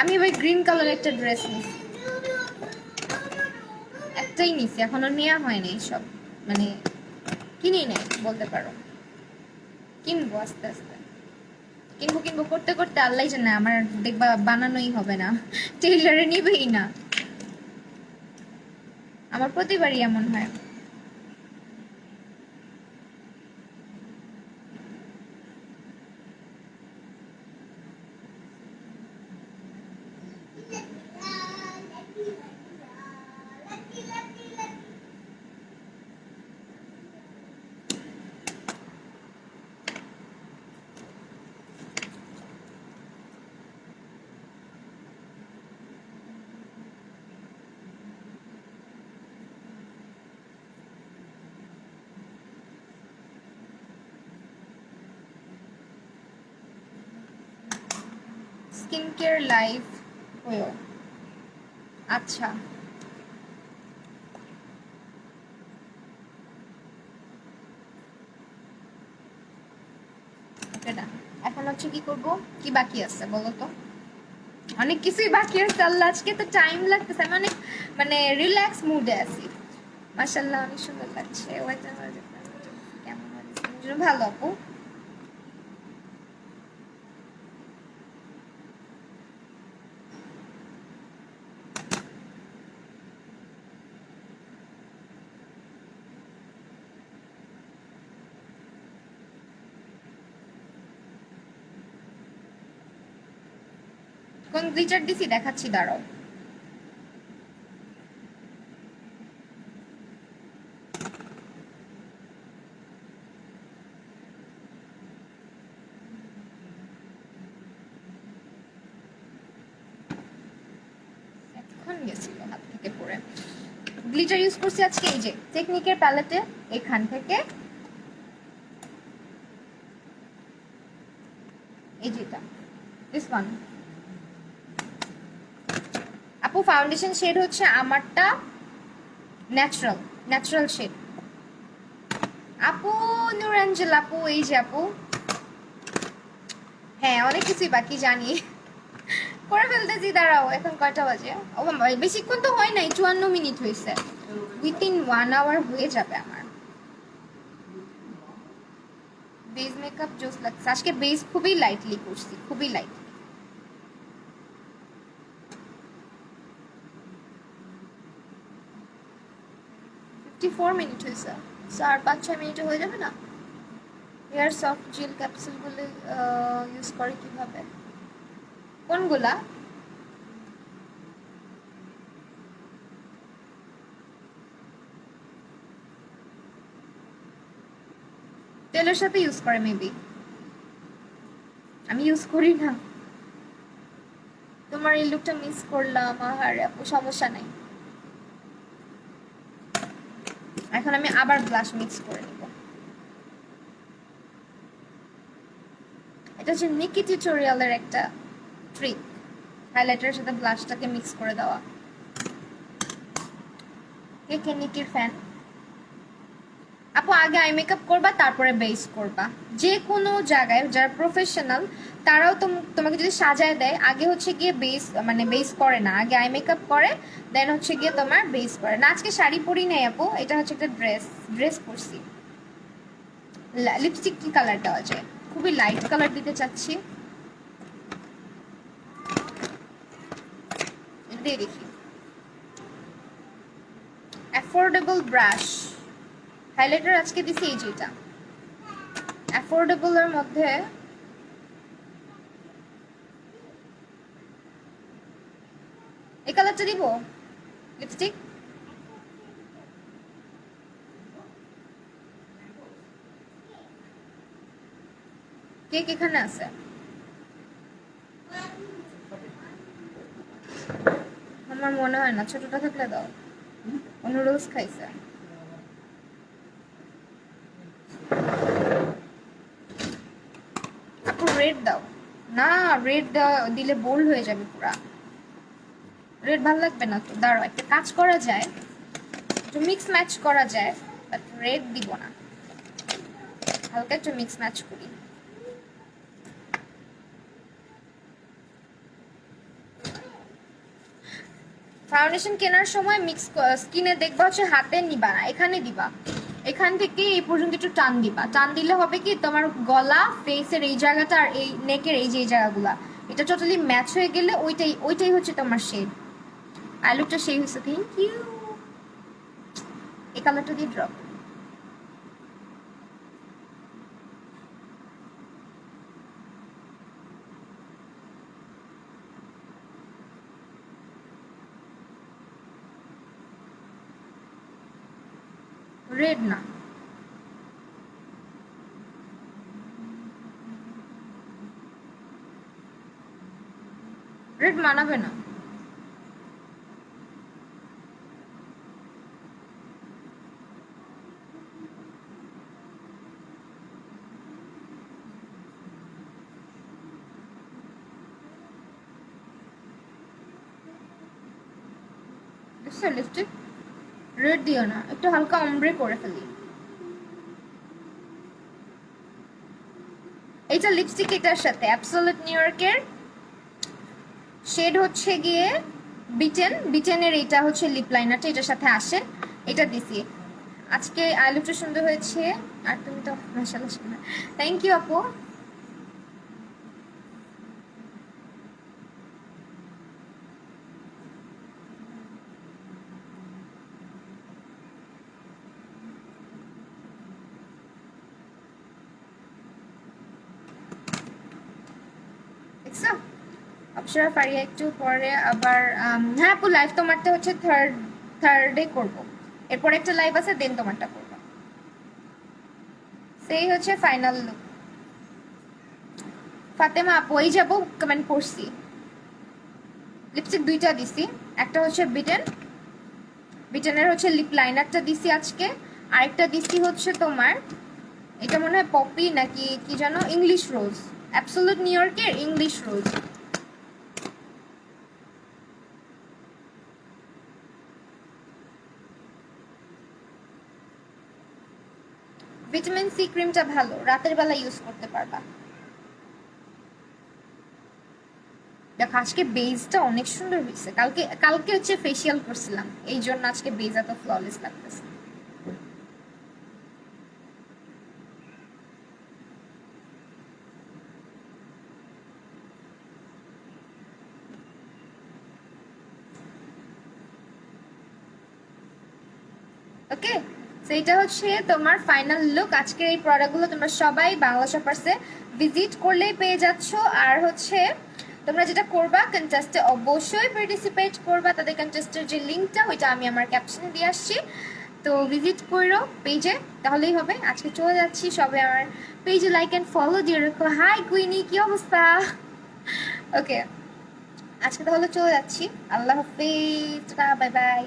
আমি ওই গ্রিন কালার একটা ড্রেস নিছি, একটাই নিছি, এখনো নেওয়া হয়নি সব, মানে কিনি নাই বলতে পারো, কিনবো আস্তে আস্তে, কিনবো কিনবো করতে করতে আল্লাহ জানে আমার দেখবা বানানোই হবে না, টেইলারে নিবেই না, আমার প্রতিবারই এমন হয়। স্কিন কেয়ার লাইভ হয়েও, আচ্ছা ওকে না। এখন হচ্ছে কি করব, কি বাকি আছে বলো তো? অনেক কিছুই বাকি আছে আল্লাহ, আজকে তো টাইম লাগতেছে, আমি অনেক মানে রিল্যাক্স মুডে আছি। মাশাআল্লাহ অনেক সুন্দর লাগছে, কেমন লাগছে? ভালো আপু। কোন গ্লিটার দিছি দেখাচ্ছি, দাঁড়াও। এখন গেছিল হাত থেকে পড়ে। গ্লিটার ইউজ করছি আজকে এই যে টেকনিকের প্যালেটে, এখান থেকে এই যেটা, দিস ওয়ান। আপু ফাউন্ডেশন শেড হচ্ছে আমারটা ন্যাচারাল, ন্যাচারাল শেড। আপু নুরাঞ্জল আপু, এই যে আপু, হ্যাঁ অনেক কিছুই বাকি জানি, করে ফেলতেছি, দাঁড়াও। এখন কয়টা বাজে? ও বাবা, বেশিক্ষণ তো হয় নাই, 54 মিনিট হয়েছে, উইথিন 1 আওয়ার হয়ে যাবে আমার। বেস মেকআপ জোস লাগছে আজকে, বেস খুবই লাইটলি করছি, খুবই লাইট। 54 মিনিট হয়েছে, 4-5-6 মিনিটে হয়ে যাবে না? হেয়ার সফট জেল ক্যাপসুলগুলো ইউজ করে কিভাবে? কোনগুলা? তেলের সাথে ইউজ করে মেবি, আমি ইউজ করি না। তোমার এই লুকটা মিস করলাম, আহারে আপু, সমস্যা নাই। এখন আমি আবার ব্লাশ মিক্স করে নিব। এটা হচ্ছে নিকি টিউটোরিয়ালের একটা ট্রিক, হাইলাইটারের সাথে ব্লাশটাকে মিক্স করে দেওয়া। কে কে নিকির ফ্যান? আপু আগে আই মেকআপ করবা, তারপরে বেস করবা। যে কোনো জায়গায় যারা প্রফেশনাল তারাও তোমাকে যদি সাজায় দেয়, আগে হচ্ছে গিয়ে বেস, মানে বেস করে না, আগে আই মেকআপ করে, দেন হচ্ছে গিয়ে তোমার বেস করে না। আজকে শাড়ি পরি নাই আপু, এটা হচ্ছে একটা ড্রেস, ড্রেস পরছি। লিপস্টিক কি কালার দেওয়া যায়? খুবই লাইট কালার দিতে চাচ্ছি, দিয়ে দেখি। অ্যাফোর্ডেবল ব্রাশ হাইলাইটার আজকে দিছি এই যেটা অ্যাফোর্ডেবল এর মধ্যে। এই কালারটা দিব লিপস্টিক। কেক এখানে আছে। আমার মনে হয় না, ছোটটা থাকলে দাও। নুডলস খাইছে। আপু রেড দাও না, রেড দিলে বোল্ড হয়ে যাবে পুরা। রেড ভালো লাগবে না তো, দাঁড়াও একটা কাজ করা যায়, একটু মিক্স ম্যাচ করা যায়, বাট রেড দিব না, হালকা একটু মিক্স ম্যাচ করি। ফাউন্ডেশন কেনার সময় মিক্স স্কিনে দেখবা হচ্ছে হাতে নিবা না, এখানে দিবা, এখান থেকে এই পর্যন্ত একটু টান দিবা, টান দিলে হবে কি তোমার গলা, ফেসের এই জায়গাটা আর এই নেকের এই যে জায়গাগুলা, এটা টোটালি ম্যাচ হয়ে গেলে ওইটাই ওইটাই হচ্ছে তোমার শেড। আই লুকটা সেই হয়েছে, থ্যাংক ইউ। এই কালারটা দিয়ে ড্রপ। রেড না, রেড মানাবে না। লিপস্টিক রেড দিও না, একটু হালকা অম্ব্রে করে ফেলি। এইটা লিপস্টিক, এটার সাথে অ্যাবসোলিউট নিউ ইয়র্কের শেড হচ্ছে গিয়ে বিটেন, বিটেনের এটা হচ্ছে লিপ লাইনারটা, এটার সাথে আসে, এটা দিছি। আজকে আই লুকটা সুন্দর হয়েছে, আর তুমি তো মাশাআল্লাহ সুন্দর। থ্যাংক ইউ আপু। দেখছো অপসরা ফারিয়া একটু পরে আবার হ্যাঁ আপু লাইভ তোমারটা হচ্ছে থার্ডে করবো, এরপর একটা লাইভ আছে, দেন তোমারটা করবো। সেই হচ্ছে ফাইনাল লুক। ফাতেমা আপু এই যাবো, কমেন্ট করছি। লিপস্টিক দুইটা দিছি, একটা হচ্ছে বিটেন, বিটেনের হচ্ছে লিপ লাইনারটা দিছি আজকে, আরেকটা দিছি হচ্ছে তোমার এটা মনে হয় পপি নাকি কি জানো, ইংলিশ রোজ, অ্যাবসোলিউট নিউ ইয়র্কের ইংলিশ রোজ। ভিটামিন সি ক্রিমটা ভালো, রাতের বেলা ইউজ করতে পারবা। দেখো আজকে বেজটা অনেক সুন্দর হয়েছে, কালকে কালকে হচ্ছে ফেসিয়াল করছিলাম, এই জন্য আজকে বেজ এত ফ্ললেস লাগতেছে। ওকে, সেইটা হচ্ছে তোমার ফাইনাল লুক। আজকের এই প্রোডাক্টগুলো তোমরা সবাই বাংলা শপার্সে ভিজিট করলেই পেয়ে যাচ্ছ। আর হচ্ছে তোমরা যেটা করবা, কন্টেস্টে অবশ্যই পার্টিসিপেট করবা, তাদের কন্টেস্টের যে লিঙ্কটা ওইটা আমি আমার ক্যাপশনে দিয়ে আসছি, তো ভিজিট করো পেজে, তাহলেই হবে। আজকে চলে যাচ্ছি, সবাই আমার পেজে লাইক অ্যান্ড ফলো দিয়ে রাখো। হাই কুইনি, কি অবস্থা? ওকে, আজকে তাহলে চলে যাচ্ছি, আল্লাহ হাফিজ, বাই বাই।